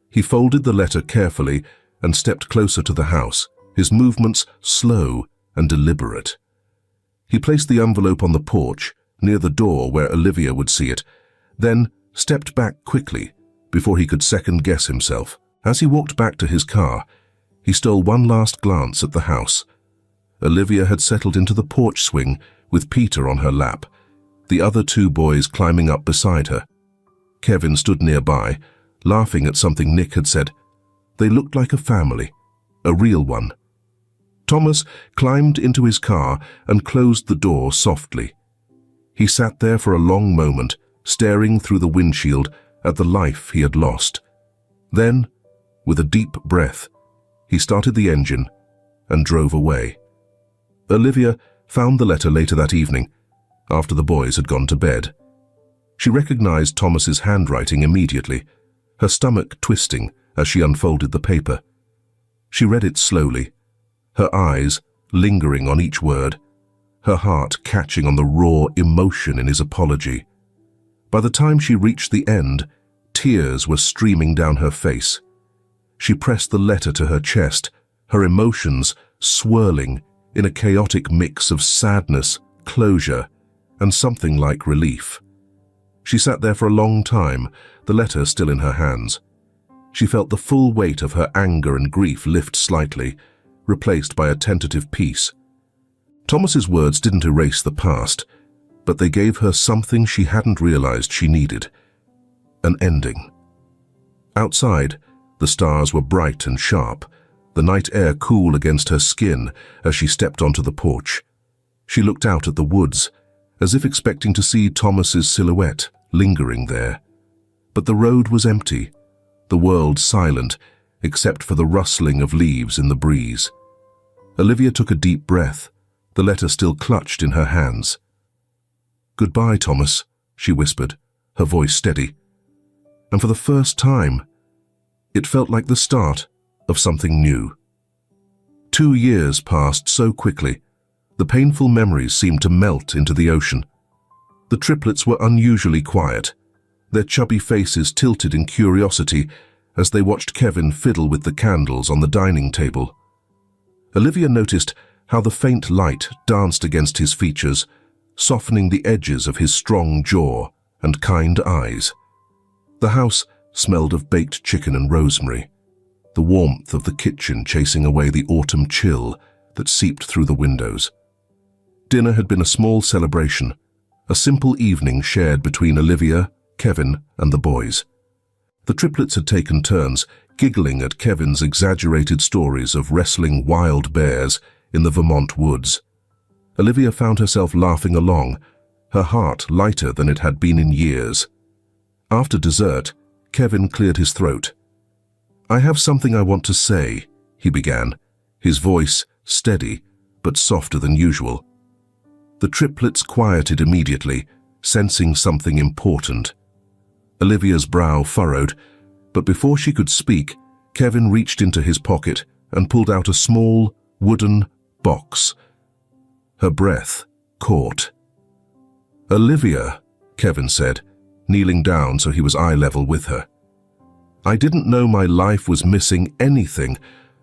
He folded the letter carefully and stepped closer to the house, his movements slow and deliberate. He placed the envelope on the porch, near the door where Olivia would see it, then stepped back quickly before he could second-guess himself. As he walked back to his car, he stole one last glance at the house. Olivia had settled into the porch swing with Peter on her lap, the other two boys climbing up beside her. Kevin stood nearby, laughing at something Nick had said. They looked like a family, a real one. Thomas climbed into his car and closed the door softly. He sat there for a long moment, staring through the windshield at the life he had lost. Then, with a deep breath, he started the engine and drove away. Olivia found the letter later that evening, after the boys had gone to bed. She recognized Thomas's handwriting immediately, her stomach twisting as she unfolded the paper. She read it slowly, her eyes lingering on each word, her heart catching on the raw emotion in his apology. By the time she reached the end, tears were streaming down her face. She pressed the letter to her chest, her emotions swirling in a chaotic mix of sadness, closure, and something like relief. She sat there for a long time, the letter still in her hands. She felt the full weight of her anger and grief lift slightly, replaced by a tentative peace. Thomas's words didn't erase the past, but they gave her something she hadn't realized she needed: an ending. Outside, the stars were bright and sharp, the night air cool against her skin as she stepped onto the porch. She looked out at the woods, as if expecting to see Thomas's silhouette lingering there. But the road was empty, the world silent, except for the rustling of leaves in the breeze. Olivia took a deep breath, the letter still clutched in her hands. "Goodbye, Thomas," she whispered, her voice steady. And for the first time, it felt like the start of something new. 2 years passed so quickly, the painful memories seemed to melt into the ocean. The triplets were unusually quiet, their chubby faces tilted in curiosity as they watched Kevin fiddle with the candles on the dining table. Olivia noticed how the faint light danced against his features, softening the edges of his strong jaw and kind eyes. The house smelled of baked chicken and rosemary, the warmth of the kitchen chasing away the autumn chill that seeped through the windows. Dinner had been a small celebration, a simple evening shared between Olivia, Kevin, and the boys. The triplets had taken turns giggling at Kevin's exaggerated stories of wrestling wild bears in the Vermont woods. Olivia found herself laughing along, her heart lighter than it had been in years. After dessert, Kevin cleared his throat. "I have something I want to say," he began, his voice steady but softer than usual. The triplets quieted immediately, sensing something important. Olivia's brow furrowed, but before she could speak, Kevin reached into his pocket and pulled out a small, wooden box. Her breath caught. "Olivia," Kevin said, kneeling down so he was eye level with her. "I didn't know my life was missing anything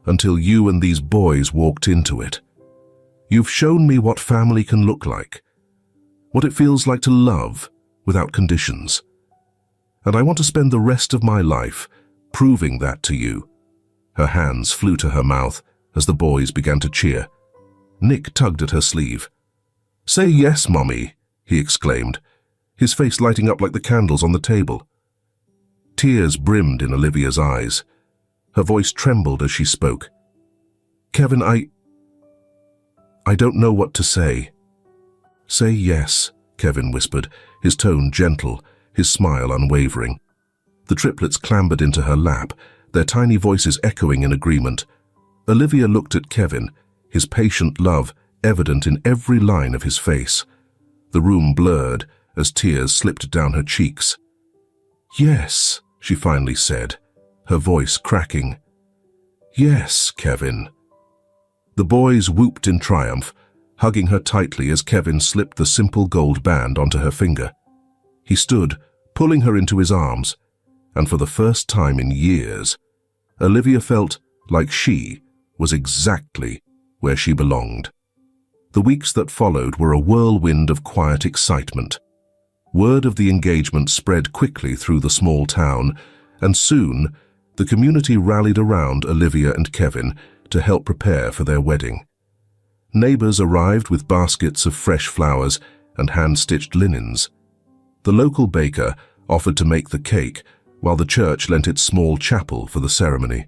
until you and these boys walked into it. You've shown me what family can look like, what it feels like to love without conditions. And I want to spend the rest of my life proving that to you." Her hands flew to her mouth as the boys began to cheer. Nick tugged at her sleeve. "Say yes, Mommy," he exclaimed, his face lighting up like the candles on the table. Tears brimmed in Olivia's eyes. Her voice trembled as she spoke. "Kevin, I don't know what to say." "Say yes," Kevin whispered, his tone gentle, his smile unwavering. The triplets clambered into her lap, their tiny voices echoing in agreement. Olivia looked at Kevin, his patient love evident in every line of his face. The room blurred as tears slipped down her cheeks. "Yes," she finally said, her voice cracking. "Yes, Kevin." The boys whooped in triumph, hugging her tightly as Kevin slipped the simple gold band onto her finger. He stood, pulling her into his arms, and for the first time in years, Olivia felt like she was exactly where she belonged. The weeks that followed were a whirlwind of quiet excitement. Word of the engagement spread quickly through the small town, and soon the community rallied around Olivia and Kevin to help prepare for their wedding. Neighbors arrived with baskets of fresh flowers and hand-stitched linens. The local baker offered to make the cake, while the church lent its small chapel for the ceremony.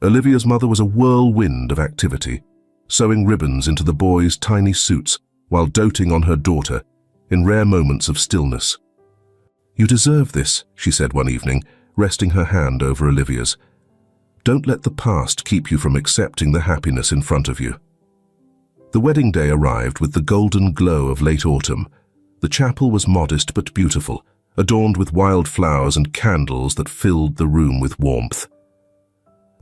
Olivia's mother was a whirlwind of activity, sewing ribbons into the boys' tiny suits while doting on her daughter in rare moments of stillness. "You deserve this," she said one evening, resting her hand over Olivia's. "Don't let the past keep you from accepting the happiness in front of you." The wedding day arrived with the golden glow of late autumn. The chapel was modest but beautiful, adorned with wild flowers and candles that filled the room with warmth.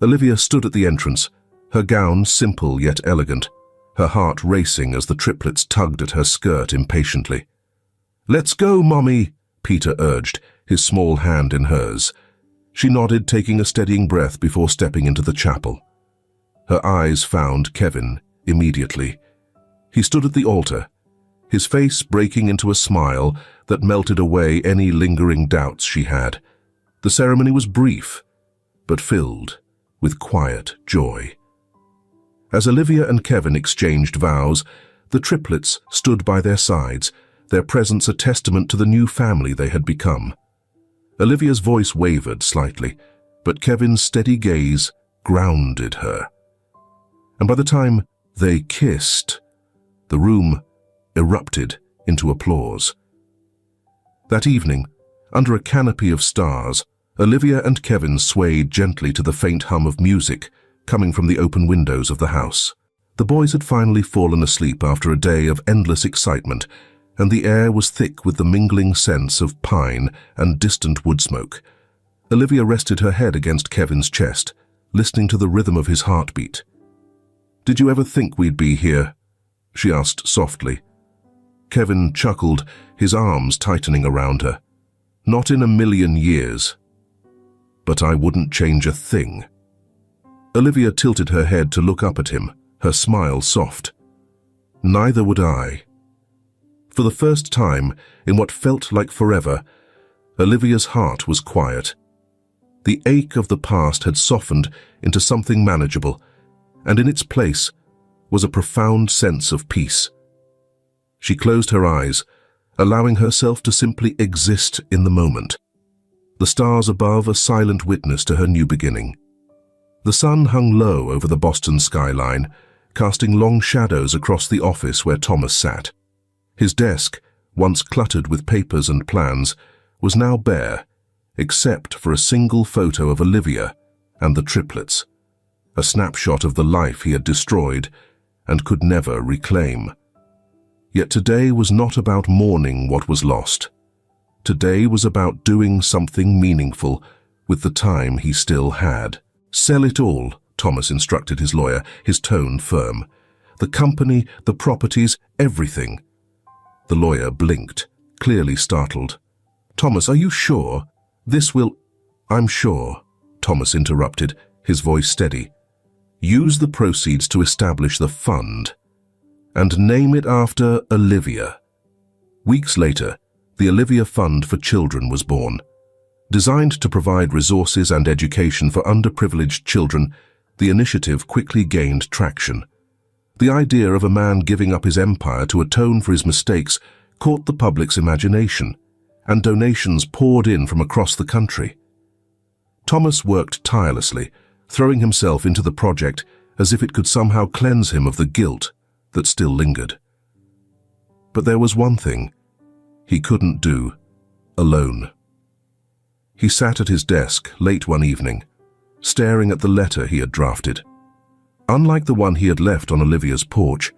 Olivia stood at the entrance, her gown simple yet elegant, her heart racing as the triplets tugged at her skirt impatiently. "Let's go, Mommy," Peter urged, his small hand in hers. She nodded, taking a steadying breath before stepping into the chapel. Her eyes found Kevin immediately. He stood at the altar, his face breaking into a smile that melted away any lingering doubts she had. The ceremony was brief, but filled with quiet joy. As Olivia and Kevin exchanged vows, the triplets stood by their sides, their presence a testament to the new family they had become. Olivia's voice wavered slightly, but Kevin's steady gaze grounded her. And by the time they kissed, the room erupted into applause. That evening, under a canopy of stars, Olivia and Kevin swayed gently to the faint hum of music coming from the open windows of the house. The boys had finally fallen asleep after a day of endless excitement, and the air was thick with the mingling scents of pine and distant wood smoke. Olivia rested her head against Kevin's chest, listening to the rhythm of his heartbeat. "Did you ever think we'd be here?" she asked softly. Kevin chuckled, his arms tightening around her. "Not in a million years. But I wouldn't change a thing." Olivia tilted her head to look up at him, her smile soft. "Neither would I." For the first time, in what felt like forever, Olivia's heart was quiet. The ache of the past had softened into something manageable, and in its place was a profound sense of peace. She closed her eyes, allowing herself to simply exist in the moment. The stars above a silent witness to her new beginning. The sun hung low over the Boston skyline, casting long shadows across the office where Thomas sat. His desk, once cluttered with papers and plans, was now bare, except for a single photo of Olivia and the triplets, a snapshot of the life he had destroyed and could never reclaim. Yet today was not about mourning what was lost. Today was about doing something meaningful with the time he still had. "Sell it all," Thomas instructed his lawyer, his tone firm. "The company, the properties, everything." The lawyer blinked, clearly startled. "Thomas, are you sure? This will—" "I'm sure," Thomas interrupted, his voice steady. "Use the proceeds to establish the fund, and name it after Olivia." Weeks later, the Olivia Fund for Children was born. Designed to provide resources and education for underprivileged children, the initiative quickly gained traction. The idea of a man giving up his empire to atone for his mistakes caught the public's imagination, and donations poured in from across the country. Thomas worked tirelessly, throwing himself into the project as if it could somehow cleanse him of the guilt that still lingered. But there was one thing he couldn't do alone. He sat at his desk late one evening, staring at the letter he had drafted. Unlike the one he had left on Olivia's porch,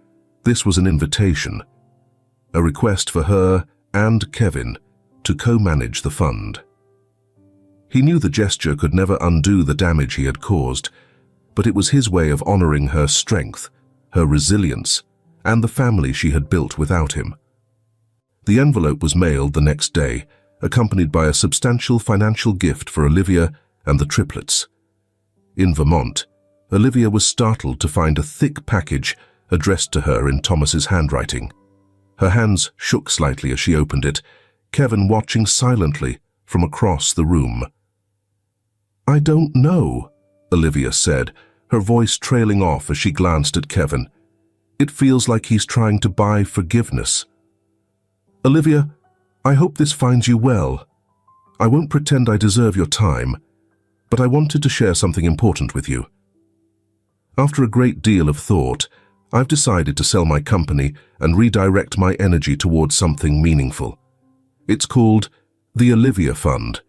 this was an invitation, a request for her and Kevin to co-manage the fund. He knew the gesture could never undo the damage he had caused, but it was his way of honoring her strength, her resilience, and the family she had built without him. The envelope was mailed the next day, accompanied by a substantial financial gift for Olivia and the triplets. In Vermont, Olivia was startled to find a thick package addressed to her in Thomas's handwriting. Her hands shook slightly as she opened it, Kevin watching silently from across the room. "I don't know," Olivia said, her voice trailing off as she glanced at Kevin. "It feels like he's trying to buy forgiveness." "Olivia, I hope this finds you well. I won't pretend I deserve your time, but I wanted to share something important with you. After a great deal of thought, I've decided to sell my company and redirect my energy towards something meaningful. It's called the Olivia Fund,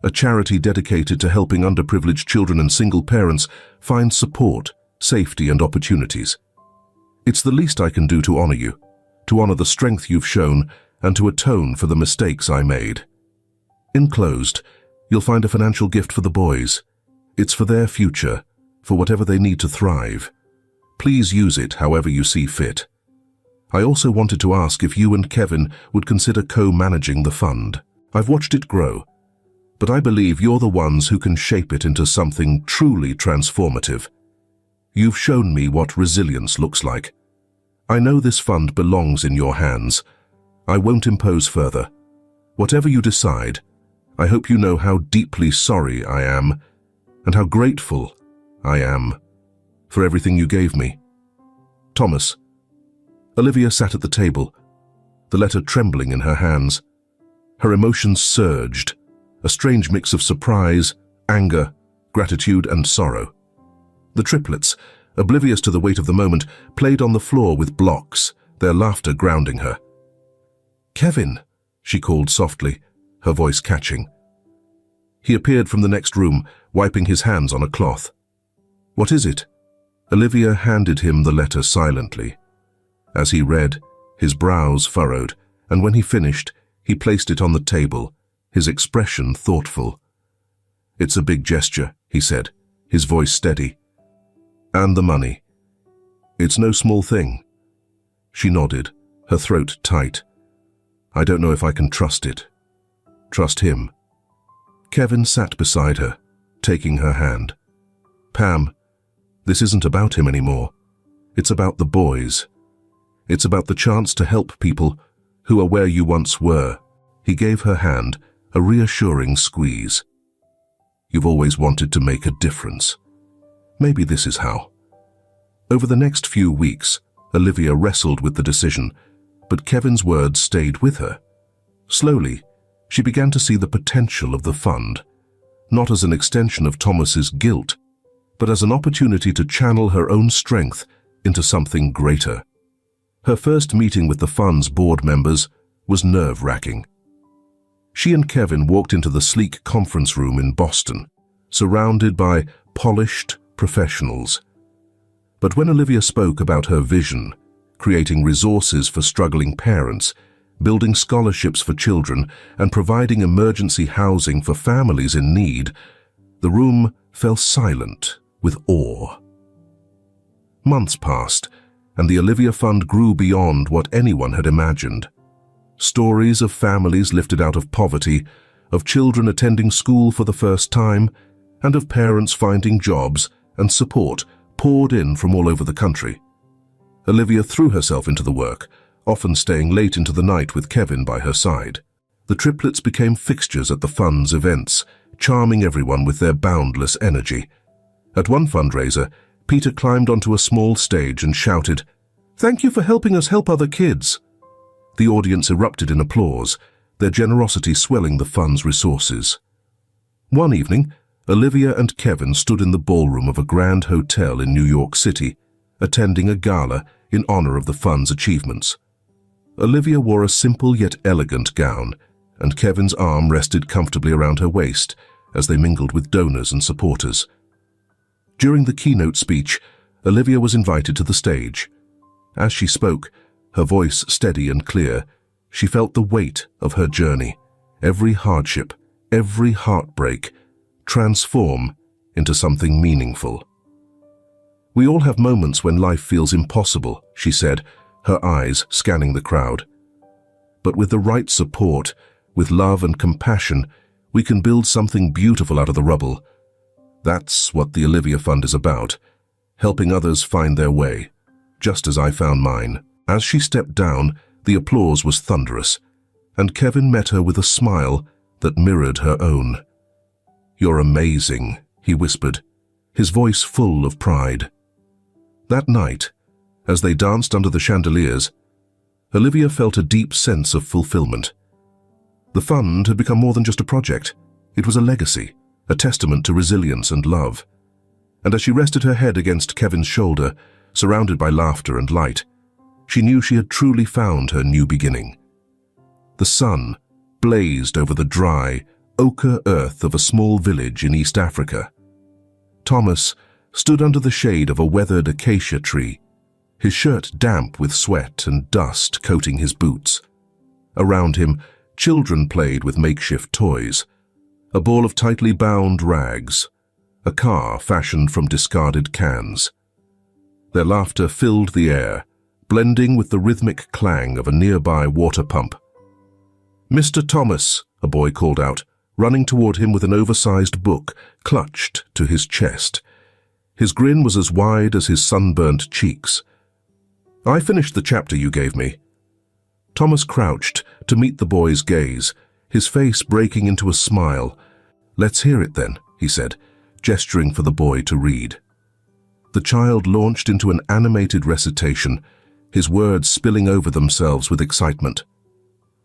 a charity dedicated to helping underprivileged children and single parents find support, safety, and opportunities. It's the least I can do to honor you, to honor the strength you've shown, and to atone for the mistakes I made. Enclosed, you'll find a financial gift for the boys. It's for their future, for whatever they need to thrive. Please use it however you see fit. I also wanted to ask if you and Kevin would consider co-managing the fund. I've watched it grow, but I believe you're the ones who can shape it into something truly transformative. You've shown me what resilience looks like. I know this fund belongs in your hands. I won't impose further. Whatever you decide, I hope you know how deeply sorry I am and how grateful I am for everything you gave me. Thomas. Olivia sat at the table, the letter trembling in her hands. Her emotions surged, a strange mix of surprise, anger, gratitude, and sorrow. The triplets, oblivious to the weight of the moment, played on the floor with blocks, their laughter grounding her. "Kevin," she called softly, her voice catching. He appeared from the next room, wiping his hands on a cloth. "What is it?" Olivia handed him the letter silently. As he read, his brows furrowed, and when he finished, he placed it on the table, his expression thoughtful. "It's a big gesture," he said, his voice steady. "And the money. It's no small thing." She nodded, her throat tight. "I don't know if I can trust it." "Trust him." Kevin sat beside her, taking her hand. "Pam, this isn't about him anymore. It's about the boys. It's about the chance to help people who are where you once were." He gave her hand a reassuring squeeze. "You've always wanted to make a difference. Maybe this is how." Over the next few weeks, Olivia wrestled with the decision, but Kevin's words stayed with her. Slowly, she began to see the potential of the fund, not as an extension of Thomas's guilt, but as an opportunity to channel her own strength into something greater. Her first meeting with the fund's board members was nerve-wracking. She and Kevin walked into the sleek conference room in Boston, surrounded by polished professionals. But when Olivia spoke about her vision, creating resources for struggling parents, building scholarships for children, and providing emergency housing for families in need, the room fell silent with awe. Months passed, and the Olivia Fund grew beyond what anyone had imagined. Stories of families lifted out of poverty, of children attending school for the first time, and of parents finding jobs and support poured in from all over the country. Olivia threw herself into the work, often staying late into the night with Kevin by her side. The triplets became fixtures at the fund's events, charming everyone with their boundless energy. At one fundraiser, Peter climbed onto a small stage and shouted, "Thank you for helping us help other kids." The audience erupted in applause, their generosity swelling the fund's resources. One evening, Olivia and Kevin stood in the ballroom of a grand hotel in New York City, attending a gala in honor of the fund's achievements. Olivia wore a simple yet elegant gown, and Kevin's arm rested comfortably around her waist as they mingled with donors and supporters. During the keynote speech, Olivia was invited to the stage. As she spoke, her voice steady and clear, she felt the weight of her journey, every hardship, every heartbreak, transform into something meaningful. "We all have moments when life feels impossible," she said, her eyes scanning the crowd. "But with the right support, with love and compassion, we can build something beautiful out of the rubble. That's what the Olivia Fund is about, helping others find their way, just as I found mine." As she stepped down, the applause was thunderous, and Kevin met her with a smile that mirrored her own. "You're amazing," he whispered, his voice full of pride. That night, as they danced under the chandeliers, Olivia felt a deep sense of fulfillment. The fund had become more than just a project. It was a legacy, a testament to resilience and love. And as she rested her head against Kevin's shoulder, surrounded by laughter and light, she knew she had truly found her new beginning. The sun blazed over the dry, ochre earth of a small village in East Africa. Thomas stood under the shade of a weathered acacia tree, his shirt damp with sweat and dust coating his boots. Around him, children played with makeshift toys, a ball of tightly bound rags, a car fashioned from discarded cans. Their laughter filled the air, blending with the rhythmic clang of a nearby water pump. "Mr. Thomas," a boy called out, running toward him with an oversized book clutched to his chest. His grin was as wide as his sunburnt cheeks. "I finished the chapter you gave me." Thomas crouched to meet the boy's gaze, his face breaking into a smile. "Let's hear it then," he said, gesturing for the boy to read. The child launched into an animated recitation, his words spilling over themselves with excitement.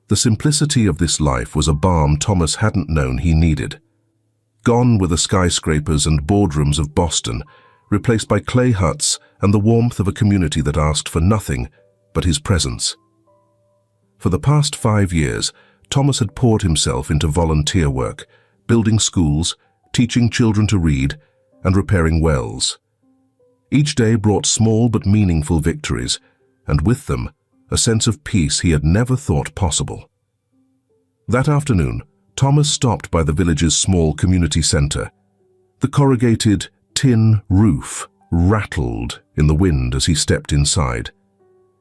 The simplicity of this life was a balm Thomas hadn't known he needed. Gone were the skyscrapers and boardrooms of Boston, replaced by clay huts and the warmth of a community that asked for nothing but his presence. For the past 5 years, Thomas had poured himself into volunteer work, building schools, teaching children to read, and repairing wells. Each day brought small but meaningful victories, and with them, a sense of peace he had never thought possible. That afternoon, Thomas stopped by the village's small community center. The corrugated tin roof rattled in the wind as he stepped inside.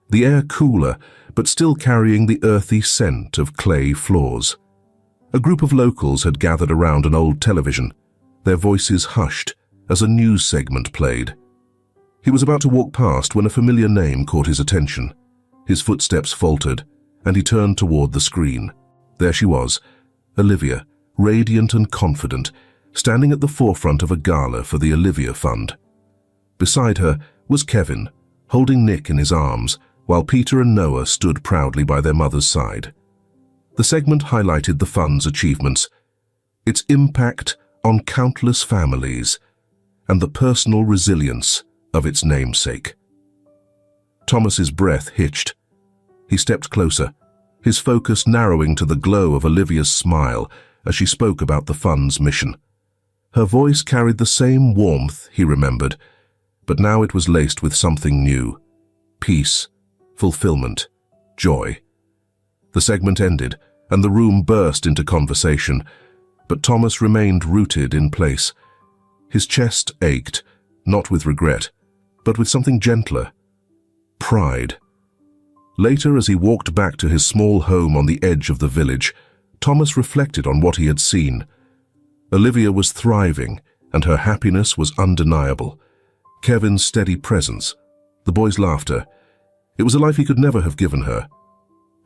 The air cooler, but still carrying the earthy scent of clay floors. A group of locals had gathered around an old television, their voices hushed as a news segment played. He was about to walk past when a familiar name caught his attention. His footsteps faltered, and he turned toward the screen. There she was, Olivia, radiant and confident, standing at the forefront of a gala for the Olivia Fund. Beside her was Kevin, holding Nick in his arms, while Peter and Noah stood proudly by their mother's side. The segment highlighted the fund's achievements, its impact on countless families, and the personal resilience of its namesake. Thomas's breath hitched. He stepped closer, his focus narrowing to the glow of Olivia's smile as she spoke about the fund's mission. Her voice carried the same warmth he remembered, but now it was laced with something new: peace, fulfillment, joy. The segment ended, and the room burst into conversation, but Thomas remained rooted in place. His chest ached, not with regret, but with something gentler: pride. Later, as he walked back to his small home on the edge of the village, Thomas reflected on what he had seen. Olivia was thriving, and her happiness was undeniable. Kevin's steady presence, the boy's laughter. It was a life he could never have given her,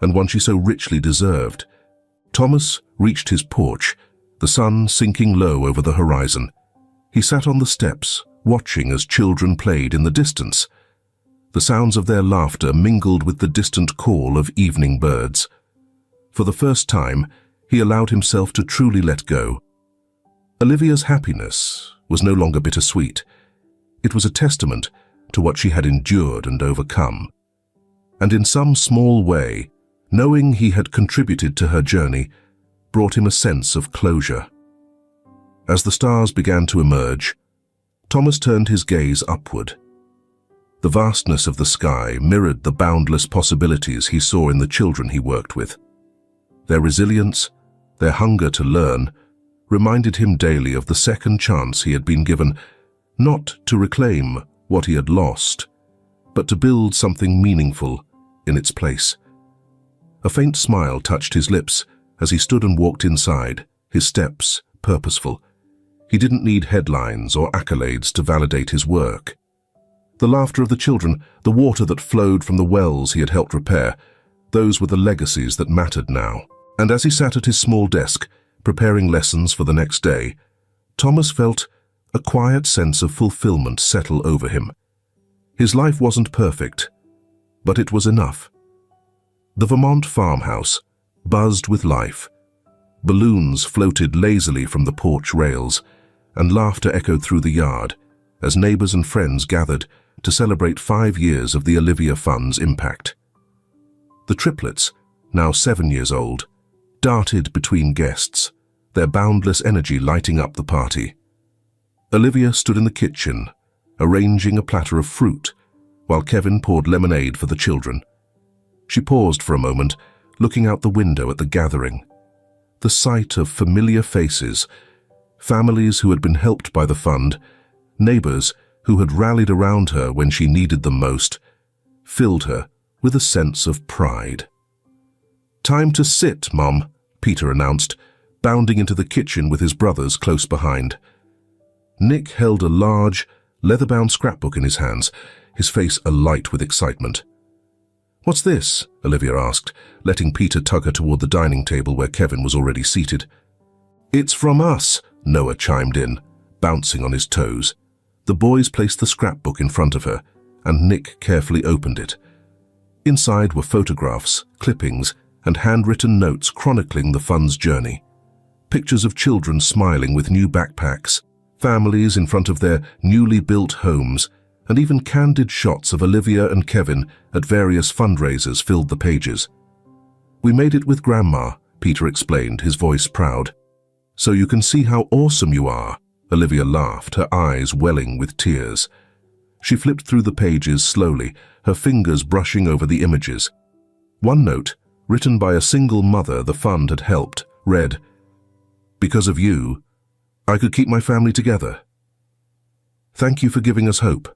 and one she so richly deserved. Thomas reached his porch, the sun sinking low over the horizon. He sat on the steps, watching as children played in the distance. The sounds of their laughter mingled with the distant call of evening birds. For the first time, he allowed himself to truly let go. Olivia's happiness was no longer bittersweet. It was a testament to what she had endured and overcome. And in some small way, knowing he had contributed to her journey brought him a sense of closure. As the stars began to emerge, Thomas turned his gaze upward. The vastness of the sky mirrored the boundless possibilities he saw in the children he worked with. Their resilience, their hunger to learn, reminded him daily of the second chance he had been given, not to reclaim what he had lost, but to build something meaningful in its place. A faint smile touched his lips as he stood and walked inside, his steps purposeful. He didn't need headlines or accolades to validate his work. The laughter of the children, the water that flowed from the wells he had helped repair, those were the legacies that mattered now. And as he sat at his small desk, preparing lessons for the next day, Thomas felt a quiet sense of fulfillment settle over him. His life wasn't perfect, but it was enough. The Vermont farmhouse buzzed with life. Balloons floated lazily from the porch rails, and laughter echoed through the yard as neighbors and friends gathered to celebrate 5 years of the Olivia Fund's impact. The triplets, now 7 years old, darted between guests, their boundless energy lighting up the party. Olivia stood in the kitchen, arranging a platter of fruit, while Kevin poured lemonade for the children. She paused for a moment, looking out the window at the gathering. The sight of familiar faces, families who had been helped by the fund, neighbors who had rallied around her when she needed them most, filled her with a sense of pride. "Time to sit, Mom," Peter announced, bounding into the kitchen with his brothers close behind. Nick held a large, leather-bound scrapbook in his hands, his face alight with excitement. "What's this?" Olivia asked, letting Peter tug her toward the dining table where Kevin was already seated. "It's from us," Noah chimed in, bouncing on his toes. The boys placed the scrapbook in front of her, and Nick carefully opened it. Inside were photographs, clippings, and handwritten notes chronicling the fund's journey. Pictures of children smiling with new backpacks, families in front of their newly built homes, and even candid shots of Olivia and Kevin at various fundraisers filled the pages. "We made it with Grandma," Peter explained, his voice proud. "So you can see how awesome you are," Olivia laughed, her eyes welling with tears. She flipped through the pages slowly, her fingers brushing over the images. One note, written by a single mother the fund had helped, read, "Because of you, I could keep my family together. Thank you for giving us hope."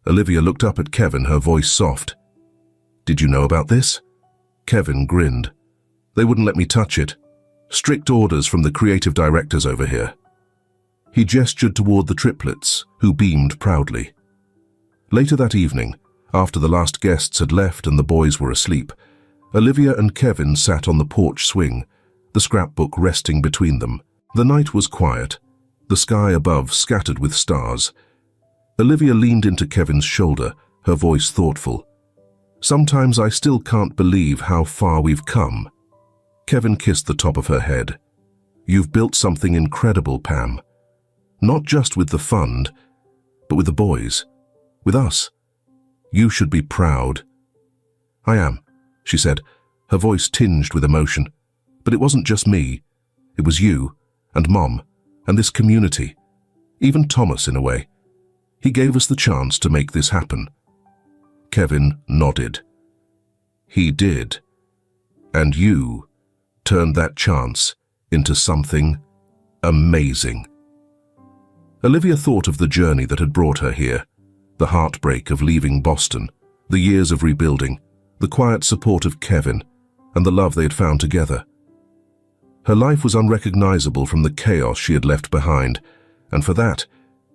Olivia looked up at Kevin, her voice soft. "Did you know about this?" Kevin grinned. "They wouldn't let me touch it. Strict orders from the creative directors over here." He gestured toward the triplets, who beamed proudly. Later that evening, after the last guests had left and the boys were asleep, Olivia and Kevin sat on the porch swing, the scrapbook resting between them. The night was quiet, the sky above scattered with stars. Olivia leaned into Kevin's shoulder, her voice thoughtful. "Sometimes I still can't believe how far we've come." Kevin kissed the top of her head. "You've built something incredible, Pam. Not just with the fund, but with the boys, with us. You should be proud." "I am," she said, her voice tinged with emotion. "But it wasn't just me. It was you, and Mom, and this community. Even Thomas, in a way. He gave us the chance to make this happen." Kevin nodded. "He did. And you turned that chance into something amazing." Olivia thought of the journey that had brought her here, the heartbreak of leaving Boston, the years of rebuilding, the quiet support of Kevin, and the love they had found together. Her life was unrecognizable from the chaos she had left behind, and for that,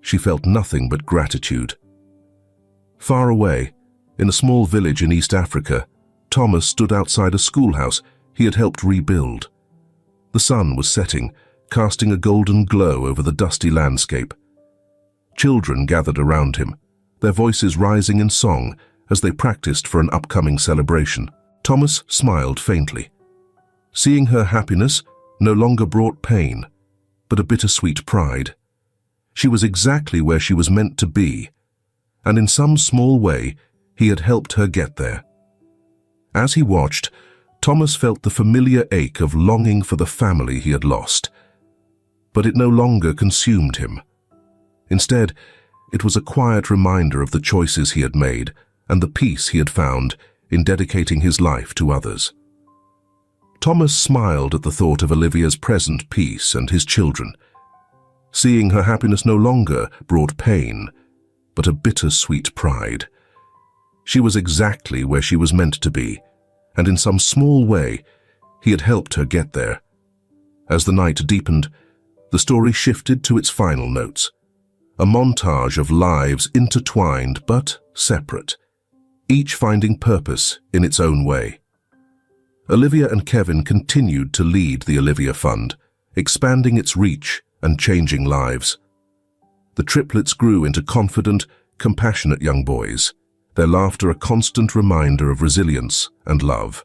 she felt nothing but gratitude. Far away, in a small village in East Africa, Thomas stood outside a schoolhouse he had helped rebuild. The sun was setting, casting a golden glow over the dusty landscape. Children gathered around him, their voices rising in song as they practiced for an upcoming celebration. Thomas smiled faintly. Seeing her happiness no longer brought pain, but a bittersweet pride. She was exactly where she was meant to be, and in some small way, he had helped her get there. As he watched, Thomas felt the familiar ache of longing for the family he had lost. But it no longer consumed him. Instead, it was a quiet reminder of the choices he had made and the peace he had found in dedicating his life to others. Thomas smiled at the thought of Olivia's present peace and his children. Seeing her happiness no longer brought pain, but a bittersweet pride. She was exactly where she was meant to be, and in some small way, he had helped her get there. As the night deepened, the story shifted to its final notes, a montage of lives intertwined but separate, each finding purpose in its own way. Olivia and Kevin continued to lead the Olivia Fund, expanding its reach and changing lives. The triplets grew into confident, compassionate young boys, their laughter a constant reminder of resilience and love.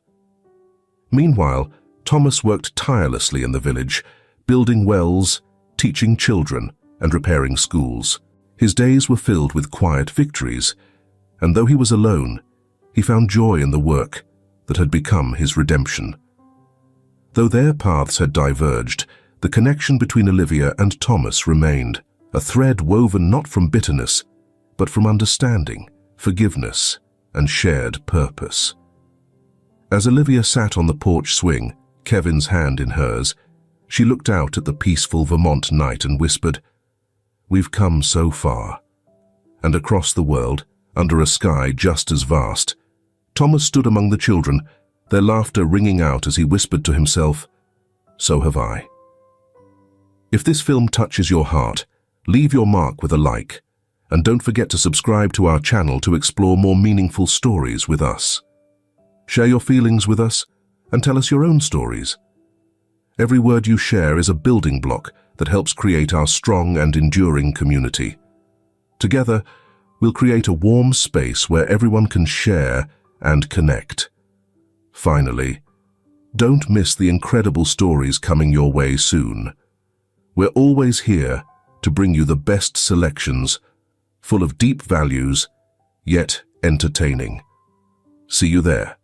Meanwhile, Thomas worked tirelessly in the village, building wells, teaching children, and repairing schools. His days were filled with quiet victories, and though he was alone, he found joy in the work that had become his redemption. Though their paths had diverged, the connection between Olivia and Thomas remained, a thread woven not from bitterness, but from understanding, forgiveness, and shared purpose. As Olivia sat on the porch swing, Kevin's hand in hers, she looked out at the peaceful Vermont night and whispered, "We've come so far." And across the world, under a sky just as vast, Thomas stood among the children, their laughter ringing out as he whispered to himself, "So have I." If this film touches your heart, leave your mark with a like, and don't forget to subscribe to our channel to explore more meaningful stories with us. Share your feelings with us and tell us your own stories. Every word you share is a building block that helps create our strong and enduring community. Together, we'll create a warm space where everyone can share and connect. Finally, don't miss the incredible stories coming your way soon. We're always here to bring you the best selections, full of deep values, yet entertaining. See you there.